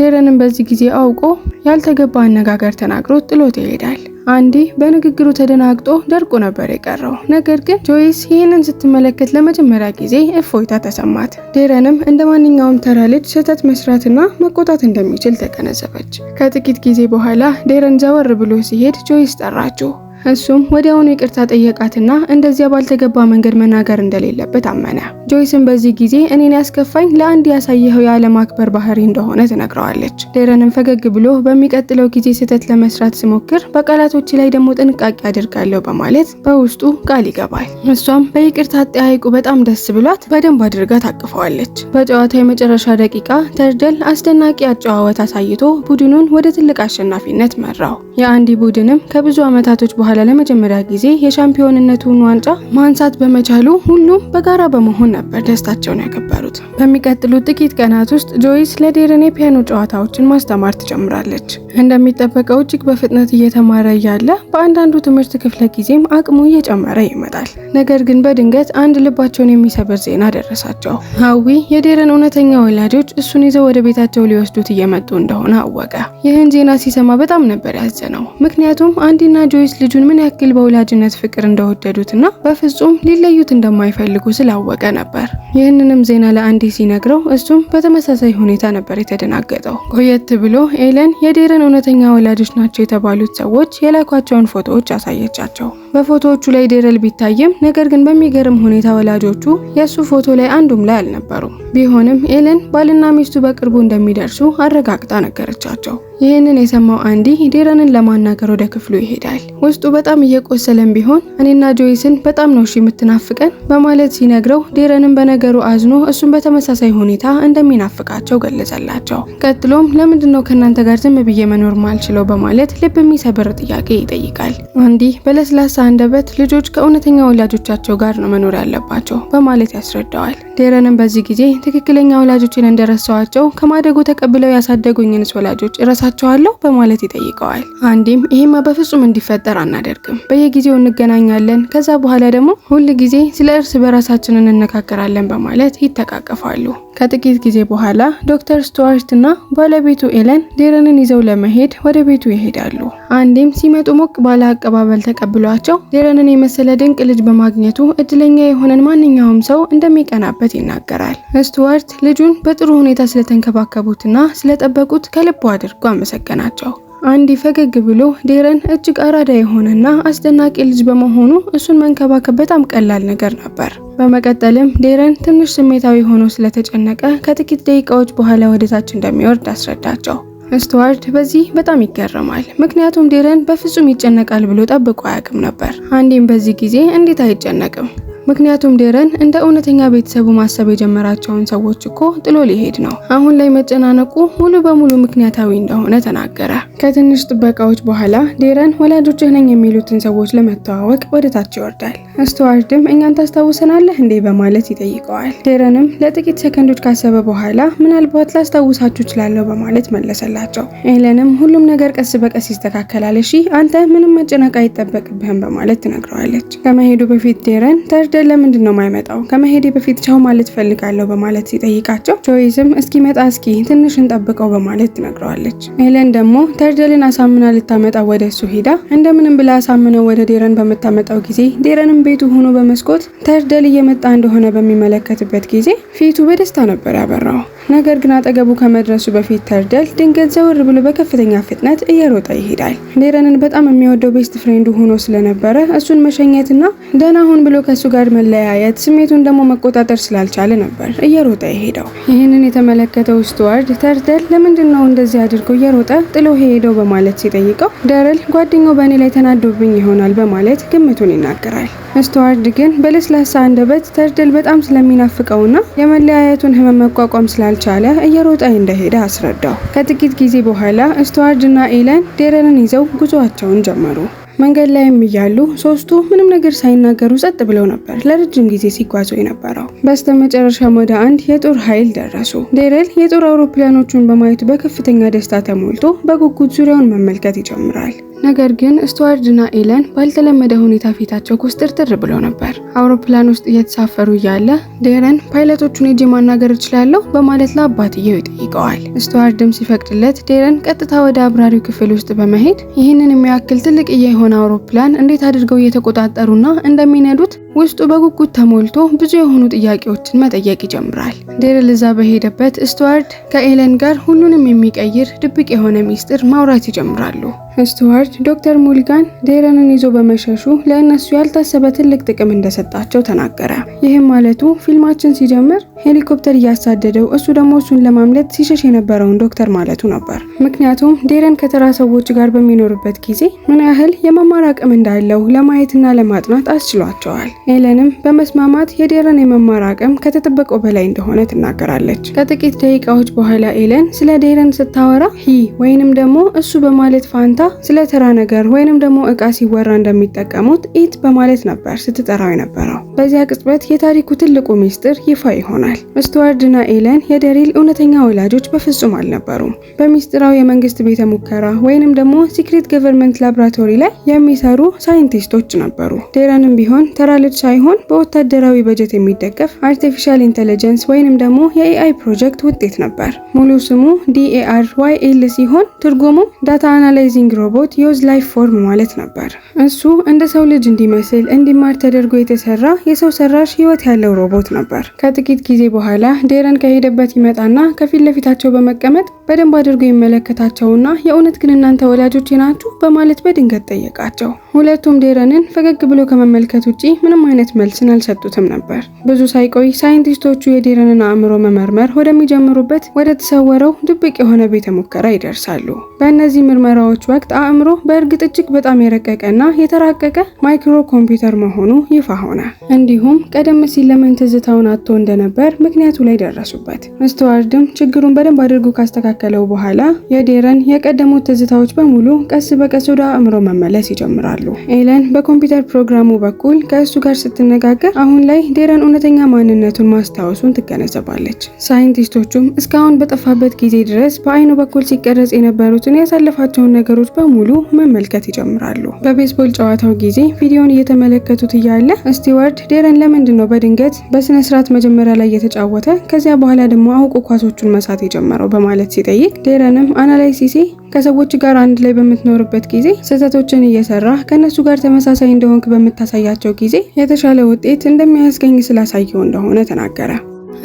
ዴረንም በዚህ ጊዜ አውቆ ያልተገባ አነጋገር ተናግሮ ጥሎት ይሄዳል። አንዲ በንግግሩ ተደናግጦ ደርቆ ነበር የቀረው። ነገር ግን ጆይስ ይህንን ስትመለከት ለመጀመሪያ ጊዜ እፎይታ ተሰማት። ዴረንም እንደ ማንኛውም ተራ ልጅ ስህተት መስራትና መቆጣት እንደሚችል ተገነዘበች። ከጥቂት ጊዜ በኋላ ዴረን ዘወር ብሎ ሲሄድ ጆይስ ጠራችው። እሱም ወዲያውኑ ይቅርታ ጠየቃትና እንደዚያ ባልተገባ መንገድ መናገር እንደሌለበት አመነ። ጆይስም በዚህ ጊዜ እኔን ያስከፋኝ ለአንድ ያሳየኸው የአለማክበር ባህሪ እንደሆነ ትነግረዋለች። ዴረንም ፈገግ ብሎ በሚቀጥለው ጊዜ ስህተት ለመስራት ሲሞክር በቃላቶች ላይ ደግሞ ጥንቃቄ አድርጋለሁ በማለት በውስጡ ቃል ይገባል። እሷም በይቅርታ አጠያይቁ በጣም ደስ ብሏት በደንብ አድርጋ ታቅፈዋለች። በጨዋታው የመጨረሻ ደቂቃ ተርደል አስደናቂ አጨዋወት አሳይቶ ቡድኑን ወደ ትልቅ አሸናፊነት መራው። የአንዲ ቡድንም ከብዙ ዓመታቶች በኋላ ለመጀመሪያ ጊዜ የሻምፒዮንነቱን ዋንጫ ማንሳት በመቻሉ ሁሉም በጋራ በመሆን ነበር ደስታቸውን ያከበሩት። በሚቀጥሉት ጥቂት ቀናት ውስጥ ጆይስ ለዴረን የፒያኖ ጨዋታዎችን ማስተማር ትጀምራለች። እንደሚጠበቀው እጅግ በፍጥነት እየተማረ እያለ በአንዳንዱ ትምህርት ክፍለ ጊዜም አቅሙ እየጨመረ ይመጣል። ነገር ግን በድንገት አንድ ልባቸውን የሚሰብር ዜና ደረሳቸው። ሀዊ የዴረን እውነተኛ ወላጆች እሱን ይዘው ወደ ቤታቸው ሊወስዱት እየመጡ እንደሆነ አወቀ። ይህን ዜና ሲሰማ በጣም ነበር ያዘነው። ምክንያቱም አንዲና ጆይስ ልጁን ምን ያክል በወላጅነት ፍቅር እንደወደዱትና በፍጹም ሊለዩት እንደማይፈልጉ ስላወቀ ነበር። ይህንንም ዜና ለአንዲ ሲነግረው እሱም በተመሳሳይ ሁኔታ ነበር የተደናገጠው። ቆየት ብሎ ኤለን የዴረን እውነተኛ ወላጆች ናቸው የተባሉት ሰዎች የላኳቸውን ፎቶዎች አሳየቻቸው። በፎቶዎቹ ላይ ዴረል ቢታይም ነገር ግን በሚገርም ሁኔታ ወላጆቹ የሱ ፎቶ ላይ አንዱም ላይ አልነበሩም። ቢሆንም ኤለን ባልና ሚስቱ በቅርቡ እንደሚደርሱ አረጋግጣ ነገረቻቸው። ይህንን የሰማው አንዲ ዴረንን ለማናገር ወደ ክፍሉ ይሄዳል። ውስጡ በጣም እየቆሰለም ቢሆን እኔና ጆይስን በጣም ነው የምትናፍቀን በማለት ሲነግረው ዴረንን በነገሩ አዝኖ እሱን በተመሳሳይ ሁኔታ እንደሚናፍቃቸው ገለጸላቸው። ቀጥሎም ለምንድነው ከናንተ ጋር ዝም ብዬ መኖር ማልችለው በማለት ልብ የሚሰብር ጥያቄ ይጠይቃል። አንዲ በለስላሳ አንደበት ልጆች ከእውነተኛ ወላጆቻቸው ጋር ነው መኖር ያለባቸው በማለት ያስረዳዋል። ዴረንን በዚህ ጊዜ ትክክለኛ ወላጆችን እንደረሳዋቸው ከማደጎ ተቀብለው ያሳደጉኝንስ ወላጆች እረሳቸዋለሁ በማለት ይጠይቀዋል። አንዲም ይሄማ በፍጹም እንዲፈጠር አናደርግም፣ በየጊዜው እንገናኛለን፣ ከዛ በኋላ ደግሞ ሁል ጊዜ ስለ እርስ በራሳችን እንነጋገራለን በማለት ይተቃቀፋሉ። ከጥቂት ጊዜ በኋላ ዶክተር ስቱዋርት እና ባለቤቱ ኤለን ዴረንን ይዘው ለመሄድ ወደ ቤቱ ይሄዳሉ። አንዲም ሲመጡ ሞቅ ባለ አቀባበል ተቀብሏቸው ዴረንን የመሰለ ድንቅ ልጅ በማግኘቱ እድለኛ የሆነን ማንኛውም ሰው እንደሚቀናበት ይናገራል። ስቱዋርት ልጁን በጥሩ ሁኔታ ስለተንከባከቡትና ስለጠበቁት ከልቡ አድርጎ አመሰገናቸው። አንዲ ፈገግ ብሎ ዴረን እጅግ አራዳ የሆነና አስደናቂ ልጅ በመሆኑ እሱን መንከባከብ በጣም ቀላል ነገር ነበር። በመቀጠልም ዴረን ትንሽ ስሜታዊ ሆኖ ስለተጨነቀ ከጥቂት ደቂቃዎች በኋላ ወደታች እንደሚወርድ አስረዳቸው። ስቱዋርት በዚህ በጣም ይገረማል። ምክንያቱም ዴረን በፍጹም ይጨነቃል ብሎ ጠብቆ አያውቅም ነበር። አንዲም በዚህ ጊዜ እንዴት አይጨነቅም? ምክንያቱም ዴረን እንደ እውነተኛ ቤተሰቡ ማሰብ የጀመራቸውን ሰዎች እኮ ጥሎ ሊሄድ ነው። አሁን ላይ መጨናነቁ ሙሉ በሙሉ ምክንያታዊ እንደሆነ ተናገረ። ከትንሽ ጥበቃዎች በኋላ ዴረን ወላጆችህ ነኝ የሚሉትን ሰዎች ለመተዋወቅ ወደ ታች ይወርዳል። ስቱዋርትም እኛን ታስታውሰናለህ እንዴ በማለት ይጠይቀዋል። ዴረንም ለጥቂት ሰከንዶች ካሰበ በኋላ ምናልባት ላስታውሳችሁ እችላለሁ በማለት መለሰላቸው። ኤለንም ሁሉም ነገር ቀስ በቀስ ይስተካከላል፣ እሺ አንተ ምንም መጨነቅ አይጠበቅብህም በማለት ትነግረዋለች። ከመሄዱ በፊት ዴረን ለምንድን ነው የማይመጣው? ከመሄዴ በፊት ቻው ማለት ፈልጋለሁ በማለት ሲጠይቃቸው ጆይስም እስኪመጣ እስኪ ትንሽ እንጠብቀው በማለት ትነግረዋለች። ኤለን ደግሞ ተርደልን አሳምና ልታመጣ ወደ እሱ ሄዳ እንደምንም ብላ አሳምነው ወደ ዴረን በምታመጣው ጊዜ ዴረንም ቤቱ ሆኖ በመስኮት ተርደል እየመጣ እንደሆነ በሚመለከትበት ጊዜ ፊቱ በደስታ ነበር ያበራው። ነገር ግን አጠገቡ ከመድረሱ በፊት ተርደል ድንገት ዘወር ብሎ በከፍተኛ ፍጥነት እየሮጠ ይሄዳል። ዴረንን በጣም የሚወደው ቤስት ፍሬንዱ ሆኖ ስለነበረ እሱን መሸኘትና ደህና ሁን ብሎ ከሱ ጋር መለያየት ስሜቱን ደግሞ መቆጣጠር ስላልቻለ ነበር እየሮጠ ይሄዳው። ይህንን የተመለከተው ስቱዋርት ተርደል ለምንድነው እንደዚህ አድርጎ እየሮጠ ጥሎ ሄደው በማለት ሲጠይቀው ዴረል ጓደኛው በእኔ ላይ ተናዶብኝ ይሆናል በማለት ግምቱን ይናገራል። ስቱዋርት ግን በለስላሳ አንደበት ተርደል በጣም ስለሚናፍቀውና የመለያየቱን ህመም መቋቋም ስላልቻለ እየሮጠ እንደሄደ አስረዳው። ከጥቂት ጊዜ በኋላ ስቱዋርት እና ኤለን ዴረልን ይዘው ጉዞአቸውን ጀመሩ። መንገድ ላይም እያሉ ሶስቱ ምንም ነገር ሳይናገሩ ጸጥ ብለው ነበር ለረጅም ጊዜ ሲጓዙ የነበረው። በስተመጨረሻም ወደ አንድ የጦር ኃይል ደረሱ። ዴረል የጦር አውሮፕላኖቹን በማየቱ በከፍተኛ ደስታ ተሞልቶ በጉጉት ዙሪያውን መመልከት ይጀምራል። ነገር ግን ስቱዋርትና ኤለን ባልተለመደ ሁኔታ ፊታቸው ኩስትርትር ብሎ ነበር። አውሮፕላን ውስጥ እየተሳፈሩ እያለ ዴረን ፓይለቶቹን ሄጄ ማናገር እችላለሁ በማለት ለአባትየው ይጠይቀዋል። ስቱዋርድም ሲፈቅድለት ዴረን ቀጥታ ወደ አብራሪው ክፍል ውስጥ በመሄድ ይህንን የሚያክል ትልቅዬ የሆነ አውሮፕላን እንዴት አድርገው እየተቆጣጠሩና እንደሚነዱት ውስጡ በጉጉት ተሞልቶ ብዙ የሆኑ ጥያቄዎችን መጠየቅ ይጀምራል። ዴረል እዛ በሄደበት ስቱዋርት ከኤለን ጋር ሁሉንም የሚቀይር ድብቅ የሆነ ሚስጥር ማውራት ይጀምራሉ። ስቱዋርት ዶክተር ሙሊጋን ዴረንን ይዞ በመሸሹ ለእነሱ ያልታሰበ ትልቅ ጥቅም እንደሰጣቸው ተናገረ። ይህም ማለቱ ፊልማችን ሲጀምር ሄሊኮፕተር እያሳደደው እሱ ደግሞ እሱን ለማምለጥ ሲሸሽ የነበረውን ዶክተር ማለቱ ነበር። ምክንያቱም ዴረን ከተራ ሰዎች ጋር በሚኖርበት ጊዜ ምን ያህል የመማር አቅም እንዳለው ለማየትና ለማጥናት አስችሏቸዋል። ኤለንም በመስማማት የዴረን የመማር አቅም ከተጠበቀው በላይ እንደሆነ ትናገራለች። ከጥቂት ደቂቃዎች በኋላ ኤለን ስለ ዴረን ስታወራ ወይንም ደግሞ እሱ በማለት ፋንታ ስለ ተራ ነገር ወይንም ደግሞ እቃ ሲወራ እንደሚጠቀሙት ኢት በማለት ነበር ስትጠራው የነበረው። በዚያ ቅጽበት የታሪኩ ትልቁ ሚስጥር ይፋ ይሆናል። ስቱዋርትና ኤለን የዴሪል እውነተኛ ወላጆች በፍጹም አልነበሩም። በሚስጥራዊ የመንግስት ቤተ ሙከራ ወይንም ደግሞ ሲክሬት ገቨርንመንት ላብራቶሪ ላይ የሚሰሩ ሳይንቲስቶች ነበሩ። ዴረንም ቢሆን ተራ ልጅ ሳይሆን በወታደራዊ በጀት የሚደገፍ አርቲፊሻል ኢንተለጀንስ ወይንም ደግሞ የኤአይ ፕሮጀክት ውጤት ነበር። ሙሉ ስሙ DARYL ሲሆን ትርጉሙ ዳታ አናላይዚንግ ሮቦት ዩዝ ላይፍ ፎርም ማለት ነበር። እሱ እንደ ሰው ልጅ እንዲመስል እንዲማር ተደርጎ የተሰራ የሰው ሰራሽ ህይወት ያለው ሮቦት ነበር። ከጥቂት ጊዜ በኋላ ዴረን ከሄደበት ይመጣና ከፊት ለፊታቸው በመቀመጥ በደንብ አድርጎ ይመለከታቸውና የእውነት ግን እናንተ ወላጆቼ ናችሁ በማለት በድንገት ጠየቃቸው። ሁለቱም ዴረንን ፈገግ ብሎ ከመመልከት ውጪ ምንም አይነት መልስን አልሰጡትም ነበር። ብዙ ሳይቆይ ሳይንቲስቶቹ የዴረንን አእምሮ መመርመር ወደሚጀምሩበት ወደ ተሰወረው ድብቅ የሆነ ቤተ ሙከራ ይደርሳሉ። በእነዚህ ምርመራዎች ወቅት አእምሮ በእርግጥ እጅግ በጣም የረቀቀና የተራቀቀ ማይክሮ ኮምፒውተር መሆኑ ይፋ ሆነ። እንዲሁም ቀደም ሲል ለምን ትዝታውን አጥቶ እንደነበር ምክንያቱ ላይ ደረሱበት። ስቱዋርድም ችግሩን በደንብ አድርጎ ካስተካከለው በኋላ የዴረን የቀደሙት ትዝታዎች በሙሉ ቀስ በቀስ ወደ አእምሮ መመለስ ይጀምራሉ። ኤለን በኮምፒውተር ፕሮግራሙ በኩል ከእሱ ጋር ስትነጋገር አሁን ላይ ዴረን እውነተኛ ማንነቱን ማስታወሱን ትገነዘባለች። ሳይንቲስቶቹም እስካሁን በጠፋበት ጊዜ ድረስ በአይኑ በኩል ሲቀረጽ የነበሩትን ያሳለፋቸውን ነገሮች በሙሉ መመልከት ይጀምራሉ። በቤስቦል ጨዋታው ጊዜ ቪዲዮን እየተመለከቱት እያለ ስቲዋርድ ዴረን ለምንድን ነው በድንገት በስነ ስርዓት መጀመሪያ ላይ የተጫወተ ከዚያ በኋላ ደግሞ አውቆ ኳሶቹን መሳት የጀመረው በማለት ሲጠይቅ ዴረንም አናላይሲሴ ከሰዎች ጋር አንድ ላይ በምትኖርበት ጊዜ ስህተቶችን እየሰራ ከነሱ ጋር ተመሳሳይ እንደሆንክ በምታሳያቸው ጊዜ የተሻለ ውጤት እንደሚያስገኝ ስላሳየው እንደሆነ ተናገረ።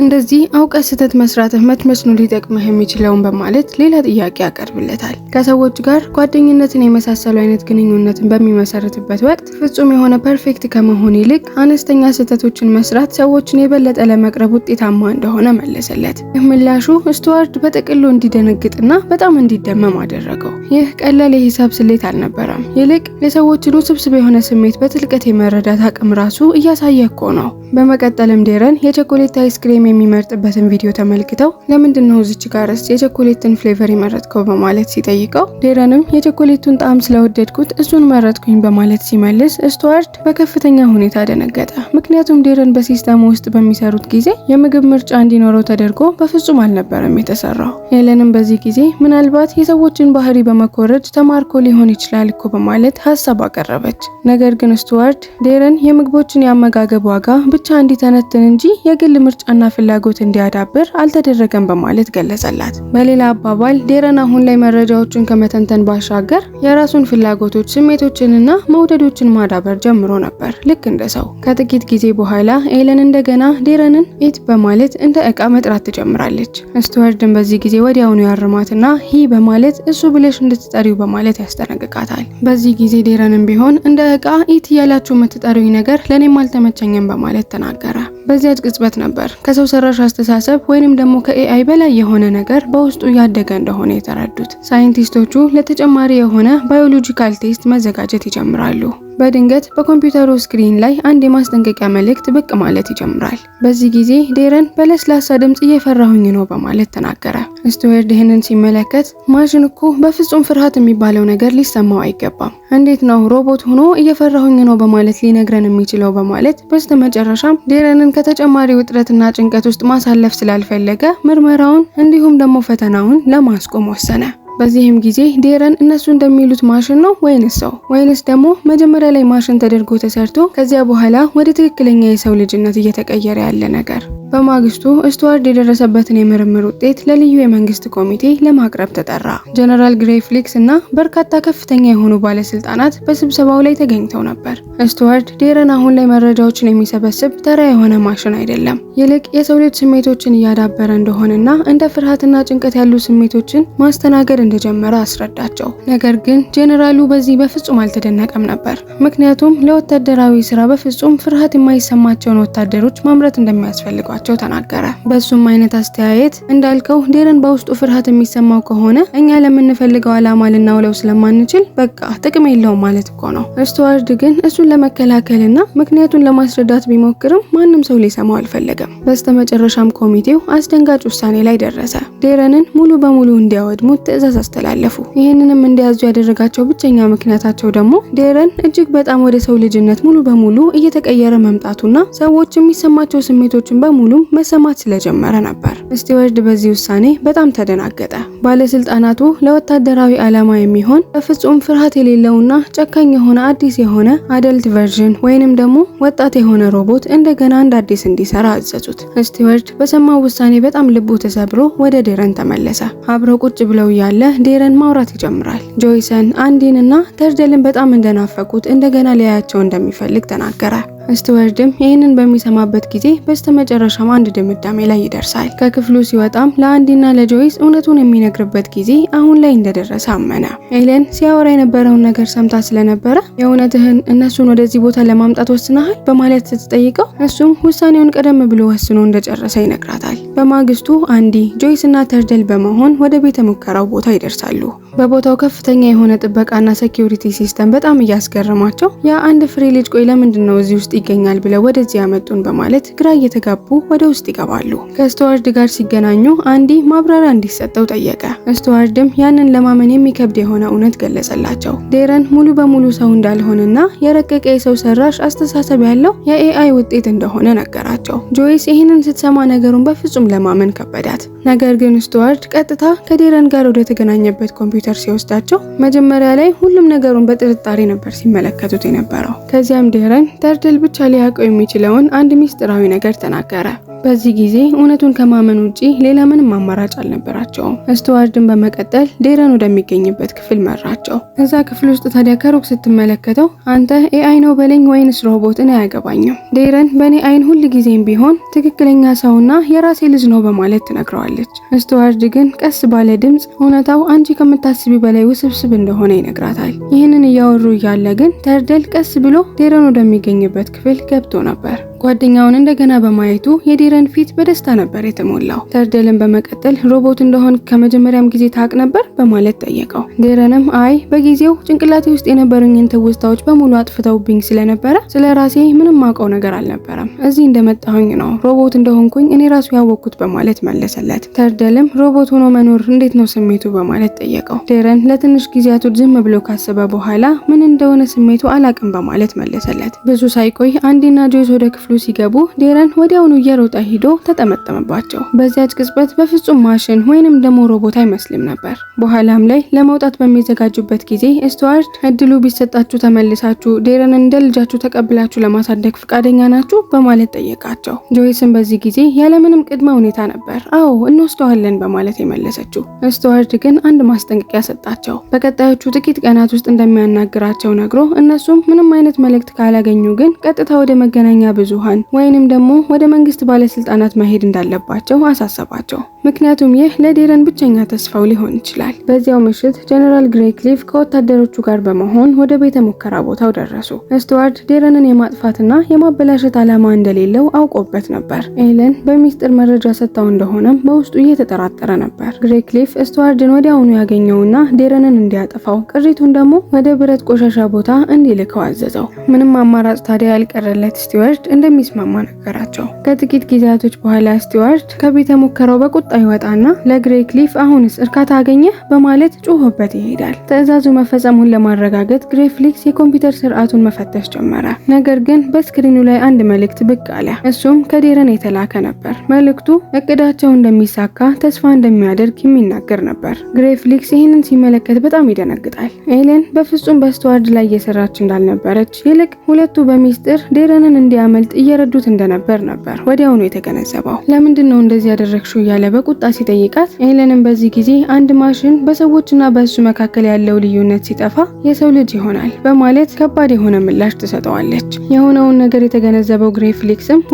እንደዚህ አውቀህ ስህተት መስራትህ መች ነው ሊጠቅምህ የሚችለውን በማለት ሌላ ጥያቄ ያቀርብለታል። ከሰዎች ጋር ጓደኝነትን የመሳሰሉ አይነት ግንኙነትን በሚመሰርትበት ወቅት ፍጹም የሆነ ፐርፌክት ከመሆን ይልቅ አነስተኛ ስህተቶችን መስራት ሰዎችን የበለጠ ለመቅረብ ውጤታማ እንደሆነ መለሰለት። ይህ ምላሹ ስቱዋርድ በጥቅሉ እንዲደነግጥና በጣም እንዲደመም አደረገው። ይህ ቀላል የሂሳብ ስሌት አልነበረም። ይልቅ የሰዎችን ውስብስብ የሆነ ስሜት በጥልቀት የመረዳት አቅም ራሱ እያሳየ እኮ ነው። በመቀጠልም ዴረን የቾኮሌት አይስክሬም የሚመርጥበትን ቪዲዮ ተመልክተው ለምንድን ነው እዚች ጋርስ የቾኮሌትን ፍሌቨር የመረጥከው በማለት ሲጠይቀው ዴረንም የቾኮሌቱን ጣዕም ስለወደድኩት እሱን መረጥኩኝ በማለት ሲመልስ ስቱዋርድ በከፍተኛ ሁኔታ ደነገጠ። ምክንያቱም ዴረን በሲስተሙ ውስጥ በሚሰሩት ጊዜ የምግብ ምርጫ እንዲኖረው ተደርጎ በፍጹም አልነበረም የተሰራው። ኤለንም በዚህ ጊዜ ምናልባት የሰዎችን ባህሪ በመኮረጅ ተማርኮ ሊሆን ይችላል እኮ በማለት ሀሳብ አቀረበች። ነገር ግን ስቱዋርድ ዴረን የምግቦችን የአመጋገብ ዋጋ ብቻ እንዲተነትን እንጂ የግል ምርጫና ፍላጎት እንዲያዳብር አልተደረገም በማለት ገለጸላት። በሌላ አባባል ዴረን አሁን ላይ መረጃዎችን ከመተንተን ባሻገር የራሱን ፍላጎቶች፣ ስሜቶችንና መውደዶችን ማዳበር ጀምሮ ነበር ልክ እንደ ሰው። ከጥቂት ጊዜ በኋላ ኤለን እንደገና ዴረንን ኢት በማለት እንደ እቃ መጥራት ትጀምራለች። ስቱዋርድን በዚህ ጊዜ ወዲያውኑ ያርማትና ሂ በማለት እሱ ብለሽ እንድትጠሪው በማለት ያስጠነቅቃታል። በዚህ ጊዜ ዴረንን ቢሆን እንደ እቃ ኢት እያላችሁ የምትጠሪው ነገር ለኔም አልተመቸኝም በማለት ተናገረ። በዚያች ቅጽበት ነበር ከሰው ሰራሽ አስተሳሰብ ወይንም ደግሞ ከኤአይ በላይ የሆነ ነገር በውስጡ ያደገ እንደሆነ የተረዱት። ሳይንቲስቶቹ ለተጨማሪ የሆነ ባዮሎጂካል ቴስት መዘጋጀት ይጀምራሉ። በድንገት በኮምፒውተሩ ስክሪን ላይ አንድ የማስጠንቀቂያ መልእክት ብቅ ማለት ይጀምራል። በዚህ ጊዜ ዴረን በለስላሳ ድምጽ እየፈራሁኝ ነው በማለት ተናገረ። ስቱዋርድ ይህንን ሲመለከት ማሽን እኮ በፍጹም ፍርሃት የሚባለው ነገር ሊሰማው አይገባም፣ እንዴት ነው ሮቦት ሆኖ እየፈራሁኝ ነው በማለት ሊነግረን የሚችለው በማለት በስተመጨረሻም ዴረንን ከተጨማሪ ውጥረትና ጭንቀት ውስጥ ማሳለፍ ስላልፈለገ ምርመራውን እንዲሁም ደግሞ ፈተናውን ለማስቆም ወሰነ። በዚህም ጊዜ ዴረን እነሱ እንደሚሉት ማሽን ነው ወይንስ ሰው ወይንስ ደግሞ መጀመሪያ ላይ ማሽን ተደርጎ ተሰርቶ ከዚያ በኋላ ወደ ትክክለኛ የሰው ልጅነት እየተቀየረ ያለ ነገር? በማግስቱ ስቱዋርድ የደረሰበትን የምርምር ውጤት ለልዩ የመንግስት ኮሚቴ ለማቅረብ ተጠራ። ጀነራል ግሬይ ፍሊክስ እና በርካታ ከፍተኛ የሆኑ ባለስልጣናት በስብሰባው ላይ ተገኝተው ነበር። ስቱዋርድ ዴረን አሁን ላይ መረጃዎችን የሚሰበስብ ተራ የሆነ ማሽን አይደለም፣ ይልቅ የሰው ልጅ ስሜቶችን እያዳበረ እንደሆነና እንደ ፍርሃትና ጭንቀት ያሉ ስሜቶችን ማስተናገድ እንደጀመረ አስረዳቸው። ነገር ግን ጀነራሉ በዚህ በፍጹም አልተደነቀም ነበር። ምክንያቱም ለወታደራዊ ስራ በፍጹም ፍርሃት የማይሰማቸውን ወታደሮች ማምረት እንደሚያስፈልጓቸው ተናገረ። በሱም አይነት አስተያየት እንዳልከው ዴረን በውስጡ ፍርሃት የሚሰማው ከሆነ እኛ ለምንፈልገው ዓላማ ልናውለው ስለማንችል በቃ ጥቅም የለውም ማለት እኮ ነው። ስቱዋርድ ግን እሱን ለመከላከልና ምክንያቱን ለማስረዳት ቢሞክርም ማንም ሰው ሊሰማው አልፈለገም። በስተመጨረሻም ኮሚቴው አስደንጋጭ ውሳኔ ላይ ደረሰ። ዴረንን ሙሉ በሙሉ እንዲያወድሙት ትዕዛዝ አስተላለፉ። ይህንንም እንዲያዙ ያደረጋቸው ብቸኛ ምክንያታቸው ደግሞ ዴረን እጅግ በጣም ወደ ሰው ልጅነት ሙሉ በሙሉ እየተቀየረ መምጣቱና ሰዎች የሚሰማቸው ስሜቶችን በሙሉ መሰማት ስለጀመረ ነበር። ስቱዋርድ በዚህ ውሳኔ በጣም ተደናገጠ። ባለስልጣናቱ ለወታደራዊ ዓላማ የሚሆን በፍጹም ፍርሃት የሌለውና ጨካኝ የሆነ አዲስ የሆነ አደልት ቨርዥን ወይንም ደግሞ ወጣት የሆነ ሮቦት እንደገና እንደ አዲስ እንዲሰራ አዘዙት። ስቱዋርድ በሰማው ውሳኔ በጣም ልቡ ተሰብሮ ወደ ዴረን ተመለሰ። አብረው ቁጭ ብለው ያለ ዴረን ማውራት ይጀምራል። ጆይሰን፣ አንዲን እና ተርደልን በጣም እንደናፈቁት እንደገና ሊያያቸው እንደሚፈልግ ተናገረ። ስቲዋርድም ይህንን በሚሰማበት ጊዜ በስተመጨረሻም አንድ ድምዳሜ ላይ ይደርሳል። ከክፍሉ ሲወጣም ለአንዲና ለጆይስ እውነቱን የሚነግርበት ጊዜ አሁን ላይ እንደደረሰ አመነ። ኤለን ሲያወራ የነበረውን ነገር ሰምታ ስለነበረ የእውነትህን እነሱን ወደዚህ ቦታ ለማምጣት ወስነሃል በማለት ስትጠይቀው እሱም ውሳኔውን ቀደም ብሎ ወስኖ እንደጨረሰ ይነግራታል። በማግስቱ አንዲ፣ ጆይስ እና ተርደል በመሆን ወደ ቤተ ሙከራው ቦታ ይደርሳሉ። በቦታው ከፍተኛ የሆነ ጥበቃና ሴኩሪቲ ሲስተም በጣም እያስገረማቸው የአንድ ፍሬ ልጅ ቆይ ለምንድን ነው እዚህ ውስጥ ይገኛል ብለው ወደዚህ ያመጡን በማለት ግራ እየተጋቡ ወደ ውስጥ ይገባሉ። ከስቲዋርድ ጋር ሲገናኙ አንዲ ማብራሪያ እንዲሰጠው ጠየቀ። ስቲዋርድም ያንን ለማመን የሚከብድ የሆነ እውነት ገለጸላቸው። ዴረን ሙሉ በሙሉ ሰው እንዳልሆነና የረቀቀ የሰው ሰራሽ አስተሳሰብ ያለው የኤአይ ውጤት እንደሆነ ነገራቸው። ጆይስ ይህንን ስትሰማ ነገሩን በፍጹም ለማመን ከበዳት። ነገር ግን ስቲዋርድ ቀጥታ ከዴረን ጋር ወደ ተገናኘበት ኮምፒውተር ሲወስዳቸው መጀመሪያ ላይ ሁሉም ነገሩን በጥርጣሬ ነበር ሲመለከቱት የነበረው። ከዚያም ዴረን ተርደል ብቻ ሊያውቀው የሚችለውን አንድ ሚስጥራዊ ነገር ተናገረ። በዚህ ጊዜ እውነቱን ከማመን ውጪ ሌላ ምንም አማራጭ አልነበራቸውም። ስቲዋርድን በመቀጠል ዴረን ወደሚገኝበት ክፍል መራቸው። እዛ ክፍል ውስጥ ታዲያ ከሩቅ ስትመለከተው አንተ ኤአይ ነው በለኝ ወይንስ ሮቦት እኔ አያገባኝም፣ ዴረን በእኔ አይን ሁል ጊዜም ቢሆን ትክክለኛ ሰውና የራሴ ልጅ ነው በማለት ትነግረዋለች። ስቲዋርድ ግን ቀስ ባለ ድምፅ እውነታው አንቺ ከምታስቢ በላይ ውስብስብ እንደሆነ ይነግራታል። ይህንን እያወሩ እያለ ግን ተርደል ቀስ ብሎ ዴረን ወደሚገኝበት ክፍል ገብቶ ነበር። ጓደኛውን እንደገና በማየቱ የዴረን ፊት በደስታ ነበር የተሞላው። ተርደልን በመቀጠል ሮቦት እንደሆን ከመጀመሪያም ጊዜ ታውቅ ነበር በማለት ጠየቀው። ዴረንም አይ በጊዜው ጭንቅላቴ ውስጥ የነበሩኝን ትውስታዎች በሙሉ አጥፍተውብኝ ስለነበረ ስለ ራሴ ምንም ማውቀው ነገር አልነበረም። እዚህ እንደመጣሁኝ ነው ሮቦት እንደሆንኩኝ እኔ ራሱ ያወቅኩት በማለት መለሰለት። ተርደልም ሮቦት ሆኖ መኖር እንዴት ነው ስሜቱ በማለት ጠየቀው። ዴረን ለትንሽ ጊዜያቶች ዝም ብሎ ካሰበ በኋላ ምን እንደሆነ ስሜቱ አላቅም በማለት መለሰለት። ብዙ ሳይቆይ አንዲና ጆይስ ወደ ክፍሉ ሲገቡ ዴረን ወዲያውኑ እየሮጠ ሂዶ ተጠመጠመባቸው። በዚያች ቅጽበት በፍጹም ማሽን ወይንም ደግሞ ሮቦት አይመስልም ነበር። በኋላም ላይ ለመውጣት በሚዘጋጁበት ጊዜ ስቲዋርድ እድሉ ቢሰጣችሁ ተመልሳችሁ ዴረንን እንደ ልጃችሁ ተቀብላችሁ ለማሳደግ ፈቃደኛ ናችሁ በማለት ጠየቃቸው። ጆይስን በዚህ ጊዜ ያለምንም ቅድመ ሁኔታ ነበር አዎ እንወስደዋለን በማለት የመለሰችው። ስቲዋርድ ግን አንድ ማስጠንቀቂያ ሰጣቸው። በቀጣዮቹ ጥቂት ቀናት ውስጥ እንደሚያናግራቸው ነግሮ እነሱም ምንም አይነት መልእክት ካላገኙ ግን ቀጥታ ወደ መገናኛ ብዙሃን ወይንም ደግሞ ወደ መንግስት ባለስልጣናት መሄድ እንዳለባቸው አሳሰባቸው። ምክንያቱም ይህ ለዴረን ብቸኛ ተስፋው ሊሆን ይችላል። በዚያው ምሽት ጀነራል ግሬክሊፍ ከወታደሮቹ ጋር በመሆን ወደ ቤተ ሙከራ ቦታው ደረሱ። ስቲዋርድ ዴረንን የማጥፋትና የማበላሸት ዓላማ እንደሌለው አውቆበት ነበር። ኤለን በሚስጥር መረጃ ሰጥታው እንደሆነም በውስጡ እየተጠራጠረ ነበር። ግሬክሊፍ ስቲዋርድን ወዲያውኑ ያገኘውና ዴረንን እንዲያጠፋው ቅሪቱን ደግሞ ወደ ብረት ቆሻሻ ቦታ እንዲልከው አዘዘው። ምንም አማራጭ ታዲያ ያልቀረለት ስቲዋርድ እንደሚስማማ ነገራቸው። ከጥቂት ጊዜያቶች በኋላ ስቲዋርድ ከቤተ ሙከራው በቁጣ ይወጣና ለግሬክሊፍ አሁንስ እርካታ አገኘህ በማለት ጮሆበት ይሄዳል። ትዕዛዙ መፈጸሙን ለማረጋገጥ ግሬክሊፍ የኮምፒውተር ስርዓቱን መፈተሽ ጀመረ። ነገር ግን በስክሪኑ ላይ አንድ መልእክት ብቅ አለ። እሱም ከዴረን የተላከ ነበር። መልእክቱ እቅዳቸው እንደሚሳካ ተስፋ እንደሚያደርግ የሚናገር ነበር። ግሬክሊፍ ይህንን ሲመለከት በጣም ይደነግጣል። ኤለን በፍጹም በስቲዋርድ ላይ እየሰራች እንዳልነበረች ይልቅ ሁለቱ በሚስጥር ዴረንን እንዲያመልጥ እየረዱት እንደነበር ነበር ወዲያውኑ የተገነዘበው። ለምንድን ነው እንደዚህ ያደረግሽው እያለ በቁጣ ሲጠይቃት ኤለንም በዚህ ጊዜ አንድ ማሽን በሰዎችና በእሱ መካከል ያለው ልዩነት ሲጠፋ የሰው ልጅ ይሆናል በማለት ከባድ የሆነ ምላሽ ትሰጠዋለች። የሆነውን ነገር የተገነዘበው ግሬክሊፍም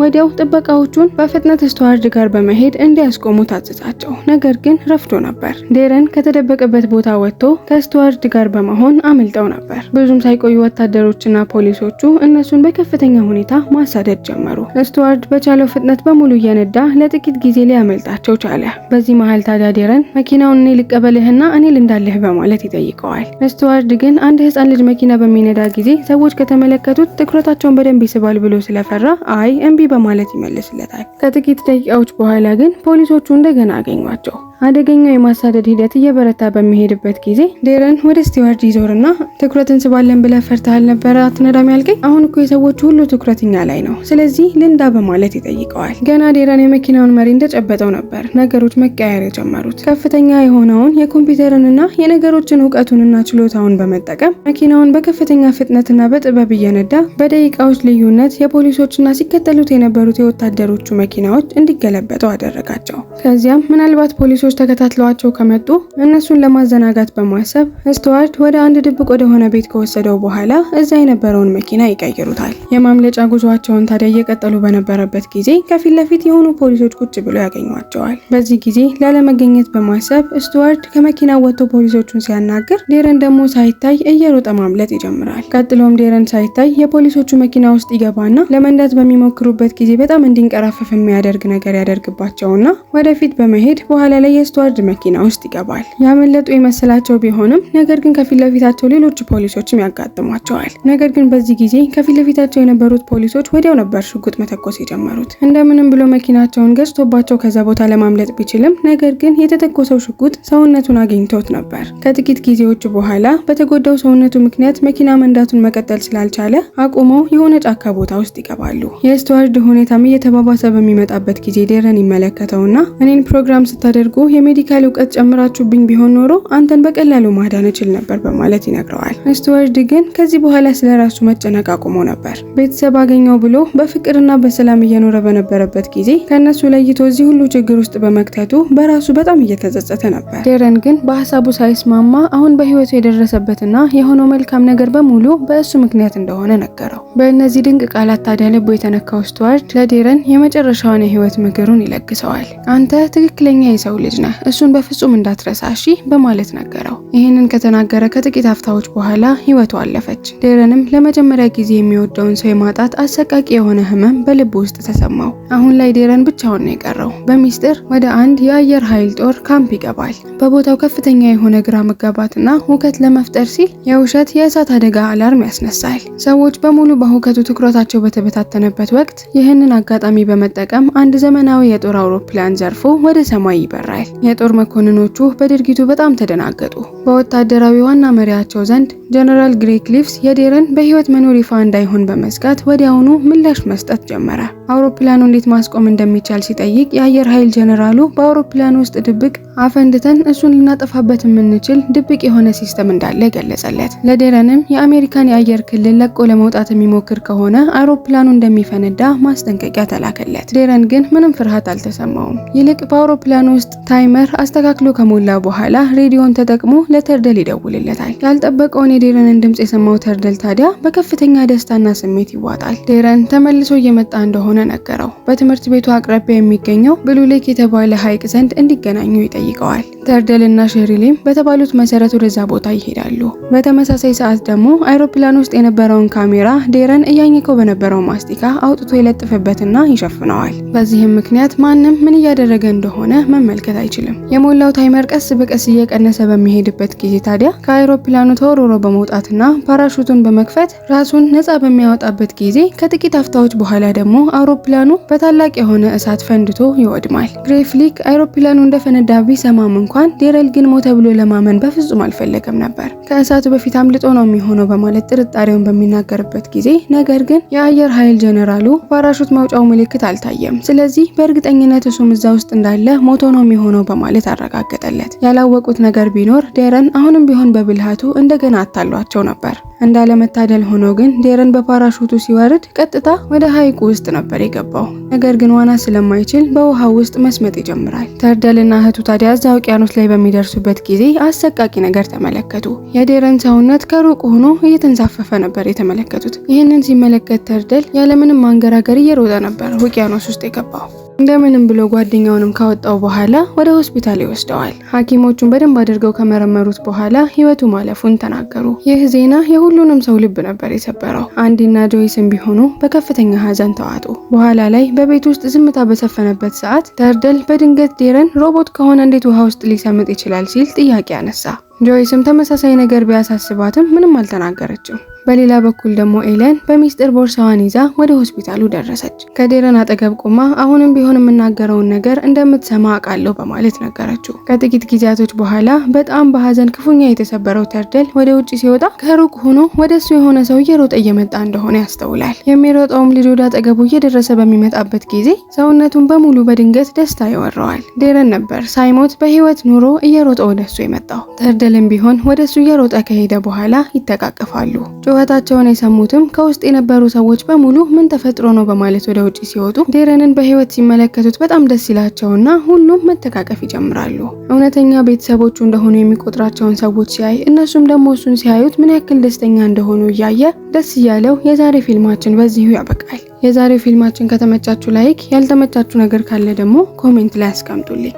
ወዲያው ጥበቃዎቹን በፍጥነት ስቲዋርድ ጋር በመሄድ እንዲያስቆሙ ታዘዛቸው። ነገር ግን ረፍዶ ነበር። ዴረን ከተደበቀበት ቦታ ወጥቶ ከስቲዋርድ ጋር በመሆን አምልጠው ነበር። ብዙም ሳይቆዩ ወታደሮችና ፖሊሶቹ እነሱን በከፍተኛ ሁኔታ ማሳደድ ጀመሩ። ስቲዋርድ በቻለው ፍጥነት በሙሉ እየነዳ ለጥቂት ጊዜ ሊያመልጣቸው ቻለ። በዚህ መሃል ታዲያ ዴረን መኪናውን እኔ ልቀበልህና እኔ ልንዳልህ በማለት ይጠይቀዋል። ስቲዋርድ ግን አንድ ህፃን ልጅ መኪና በሚነዳ ጊዜ ሰዎች ከተመለከቱት ትኩረታቸውን በደንብ ይስባል ብሎ ስለፈራ አይ እምቢ በማለት ይመልስለታል። ከጥቂት ደቂቃዎች በኋላ ግን ፖሊሶቹ እንደገና አገኟቸው። አደገኛው የማሳደድ ሂደት እየበረታ በሚሄድበት ጊዜ ዴረን ወደ ስቲዋርድ ይዞርና ትኩረት እንስባለን ብለህ ፈርተሃል ነበረ አትነዳም ያልከኝ? አሁን እኮ የሰዎቹ ሁሉ ትኩረት እኛ ላይ ነው፣ ስለዚህ ልንዳ በማለት ይጠይቀዋል። ገና ዴረን የመኪናውን መሪ እንደጨበጠው ነበር ነገሮች መቀያየር የጀመሩት። ከፍተኛ የሆነውን የኮምፒውተርንና የነገሮችን እውቀቱንና ችሎታውን በመጠቀም መኪናውን በከፍተኛ ፍጥነትና በጥበብ እየነዳ በደቂቃዎች ልዩነት የፖሊሶችና ሲከተሉት የነበሩት የወታደሮቹ መኪናዎች እንዲገለበጡ አደረጋቸው። ከዚያም ምናልባት ፖሊሶች ፖሊሶች ተከታትለዋቸው ከመጡ እነሱን ለማዘናጋት በማሰብ ስቱዋርት ወደ አንድ ድብቅ ወደሆነ ቤት ከወሰደው በኋላ እዛ የነበረውን መኪና ይቀይሩታል። የማምለጫ ጉዟቸውን ታዲያ እየቀጠሉ በነበረበት ጊዜ ከፊት ለፊት የሆኑ ፖሊሶች ቁጭ ብለው ያገኟቸዋል። በዚህ ጊዜ ላለመገኘት በማሰብ ስቱዋርት ከመኪና ወጥቶ ፖሊሶቹን ሲያናግር፣ ዴረን ደግሞ ሳይታይ እየሮጠ ማምለጥ ይጀምራል። ቀጥሎም ዴረን ሳይታይ የፖሊሶቹ መኪና ውስጥ ይገባና ለመንዳት በሚሞክሩበት ጊዜ በጣም እንዲንቀራፈፍ የሚያደርግ ነገር ያደርግባቸውና ወደፊት በመሄድ በኋላ ላይ የስቱዋርት መኪና ውስጥ ይገባል። ያመለጡ የመሰላቸው ቢሆንም ነገር ግን ከፊት ለፊታቸው ሌሎች ፖሊሶችም ያጋጥሟቸዋል። ነገር ግን በዚህ ጊዜ ከፊት ለፊታቸው የነበሩት ፖሊሶች ወዲያው ነበር ሽጉጥ መተኮስ የጀመሩት። እንደምንም ብሎ መኪናቸውን ገጭቶባቸው ከዛ ቦታ ለማምለጥ ቢችልም ነገር ግን የተተኮሰው ሽጉጥ ሰውነቱን አግኝቶት ነበር። ከጥቂት ጊዜዎች በኋላ በተጎዳው ሰውነቱ ምክንያት መኪና መንዳቱን መቀጠል ስላልቻለ አቁመው የሆነ ጫካ ቦታ ውስጥ ይገባሉ። የስቱዋርት ሁኔታም እየተባባሰ በሚመጣበት ጊዜ ዴረን ይመለከተውና እኔን ፕሮግራም ስታደርጉ የሜዲካል እውቀት ጨምራችሁብኝ ቢሆን ኖሮ አንተን በቀላሉ ማዳን እችል ነበር በማለት ይነግረዋል። ስቱዋርት ግን ከዚህ በኋላ ስለራሱ መጨነቅ አቁሞ ነበር። ቤተሰብ አገኘው ብሎ በፍቅርና በሰላም እየኖረ በነበረበት ጊዜ ከነሱ ለይቶ እዚህ ሁሉ ችግር ውስጥ በመክተቱ በራሱ በጣም እየተጸጸተ ነበር። ዴረን ግን በሀሳቡ ሳይስማማ አሁን በህይወቱ የደረሰበትና የሆነው መልካም ነገር በሙሉ በእሱ ምክንያት እንደሆነ ነገረው። በእነዚህ ድንቅ ቃላት ታዲያ ልቡ የተነካው ስቱዋርት ለዴረን የመጨረሻውን የህይወት ምክሩን ይለግሰዋል። አንተ ትክክለኛ የሰው ልጅ ነህ፣ እሱን በፍጹም እንዳትረሳ እሺ በማለት ነገረው። ይህንን ከተናገረ ከጥቂት አፍታዎች በኋላ ህይወቱ አለፈች። ዴረንም ለመጀመሪያ ጊዜ የሚወደውን ሰው የማጣት አሰቃቂ የሆነ ህመም በልቡ ውስጥ ተሰማው። አሁን ላይ ዴረን ብቻውን ነው የቀረው። በሚስጥር ወደ አንድ የአየር ኃይል ጦር ካምፕ ይገባል። በቦታው ከፍተኛ የሆነ ግራ መጋባትና ሁከት ለመፍጠር ሲል የውሸት የእሳት አደጋ አላርም ያስነሳል። ሰዎች በሙሉ በሁከቱ ትኩረታቸው በተበታተነበት ወቅት ይህንን አጋጣሚ በመጠቀም አንድ ዘመናዊ የጦር አውሮፕላን ዘርፎ ወደ ሰማይ ይበራል። የጦር መኮንኖቹ በድርጊቱ በጣም ተደናገጡ። በወታደራዊ ዋና መሪያቸው ዘንድ ጀነራል ግሬግ ሊቭስ የዴረን በህይወት መኖር ይፋ እንዳይሆን በመስጋት ወዲያውኑ ምላሽ መስጠት ጀመረ። አውሮፕላኑ እንዴት ማስቆም እንደሚቻል ሲጠይቅ የአየር ኃይል ጀነራሉ በአውሮፕላኑ ውስጥ ድብቅ አፈንድተን እሱን ልናጠፋበት የምንችል ድብቅ የሆነ ሲስተም እንዳለ ገለጸለት። ለዴረንም የአሜሪካን የአየር ክልል ለቆ ለመውጣት የሚሞክር ከሆነ አውሮፕላኑ እንደሚፈነዳ ማስጠንቀቂያ ተላከለት። ዴረን ግን ምንም ፍርሃት አልተሰማውም። ይልቅ በአውሮፕላኑ ውስጥ ታይመር አስተካክሎ ከሞላ በኋላ ሬዲዮን ተጠቅሞ ለተርደል ይደውልለታል። ያልጠበቀውን የዴረንን ድምጽ የሰማው ተርደል ታዲያ በከፍተኛ ደስታና ስሜት ይዋጣል። ዴረን ተመልሶ እየመጣ እንደሆነ ነገረው። በትምህርት ቤቱ አቅራቢያ የሚገኘው ብሉ ሌክ የተባለ ሐይቅ ዘንድ እንዲገናኙ ይጠይቀዋል። ተርደል እና ሼሪሊም በተባሉት መሰረት ወደዛ ቦታ ይሄዳሉ። በተመሳሳይ ሰዓት ደግሞ አይሮፕላን ውስጥ የነበረውን ካሜራ ዴረን እያኘከው በነበረው ማስቲካ አውጥቶ ይለጥፍበትና ይሸፍነዋል። በዚህም ምክንያት ማንም ምን እያደረገ እንደሆነ መመልከት አይችልም። የሞላው ታይመር ቀስ በቀስ እየቀነሰ በሚሄድበት ጊዜ ታዲያ ከአይሮፕላኑ ተወርውሮ በመውጣትና ፓራሹቱን በመክፈት ራሱን ነፃ በሚያወጣበት ጊዜ ከጥቂት አፍታዎች በኋላ ደግሞ አውሮፕላኑ በታላቅ የሆነ እሳት ፈንድቶ ይወድማል። ግሬፍሊክ አይሮፕላኑ እንደፈነዳ ቢሰማም እንኳን ዴረል ግን ሞተ ብሎ ለማመን በፍጹም አልፈለገም ነበር። ከእሳቱ በፊት አምልጦ ነው የሚሆነው በማለት ጥርጣሬውን በሚናገርበት ጊዜ ነገር ግን የአየር ኃይል ጀነራሉ ፓራሹት ማውጫው ምልክት አልታየም፣ ስለዚህ በእርግጠኝነት እሱም እዛ ውስጥ እንዳለ ሞቶ ነው የሚሆነው በማለት አረጋገጠለት። ያላወቁት ነገር ቢኖር ዴረን አሁንም ቢሆን በብልሃቱ እንደገና አታሏቸው ነበር። እንዳለመታደል ሆኖ ግን ዴረን በፓራሹቱ ሲወርድ ቀጥታ ወደ ሐይቁ ውስጥ ነበር የገባው። ነገር ግን ዋና ስለማይችል በውሃው ውስጥ መስመጥ ይጀምራል። ተርደልና እህቱ ታዲያ እዛ ውቅያኖስ ላይ በሚደርሱበት ጊዜ አሰቃቂ ነገር ተመለከቱ። የዴረን ሰውነት ከሩቅ ሆኖ እየተንሳፈፈ ነበር የተመለከቱት። ይህንን ሲመለከት ተርደል ያለምንም ማንገራገር እየሮጠ ነበር ውቅያኖስ ውስጥ የገባው። እንደምንም ብሎ ጓደኛውንም ካወጣው በኋላ ወደ ሆስፒታል ይወስደዋል። ሐኪሞቹን በደንብ አድርገው ከመረመሩት በኋላ ህይወቱ ማለፉን ተናገሩ። ይህ ዜና የሁሉንም ሰው ልብ ነበር የሰበረው። አንዲና ጆይስም ቢሆኑ በከፍተኛ ሀዘን ተዋጡ። በኋላ ላይ በቤት ውስጥ ዝምታ በሰፈነበት ሰዓት ተርደል በድንገት ዴረን ሮቦት ከሆነ እንዴት ውሃ ውስጥ ሊሰምጥ ይችላል ሲል ጥያቄ አነሳ። ጆይስም ተመሳሳይ ነገር ቢያሳስባትም ምንም አልተናገረችም። በሌላ በኩል ደግሞ ኤለን በሚስጥር ቦርሳዋን ይዛ ወደ ሆስፒታሉ ደረሰች። ከዴረን አጠገብ ቆማ አሁንም ቢሆን የምናገረውን ነገር እንደምትሰማ አውቃለሁ በማለት ነገረችው። ከጥቂት ጊዜያቶች በኋላ በጣም በሀዘን ክፉኛ የተሰበረው ተርደል ወደ ውጭ ሲወጣ ከሩቅ ሆኖ ወደሱ የሆነ ሰው እየሮጠ እየመጣ እንደሆነ ያስተውላል። የሚሮጠውም ልጅ ወደ አጠገቡ እየደረሰ በሚመጣበት ጊዜ ሰውነቱን በሙሉ በድንገት ደስታ ይወረዋል። ዴረን ነበር ሳይሞት በህይወት ኑሮ እየሮጠ ወደሱ የመጣው። ተርደል ዴረልም ቢሆን ወደሱ እየሮጠ ከሄደ በኋላ ይተቃቀፋሉ። ጩኸታቸውን የሰሙትም ከውስጥ የነበሩ ሰዎች በሙሉ ምን ተፈጥሮ ነው በማለት ወደ ውጪ ሲወጡ ዴረንን በህይወት ሲመለከቱት በጣም ደስ ይላቸውና ሁሉም መተቃቀፍ ይጀምራሉ። እውነተኛ ቤተሰቦቹ እንደሆኑ የሚቆጥራቸውን ሰዎች ሲያይ እነሱም ደግሞ እሱን ሲያዩት ምን ያክል ደስተኛ እንደሆኑ እያየ ደስ እያለው የዛሬ ፊልማችን በዚሁ ያበቃል። የዛሬው ፊልማችን ከተመቻችሁ ላይክ፣ ያልተመቻችሁ ነገር ካለ ደግሞ ኮሜንት ላይ አስቀምጡልኝ።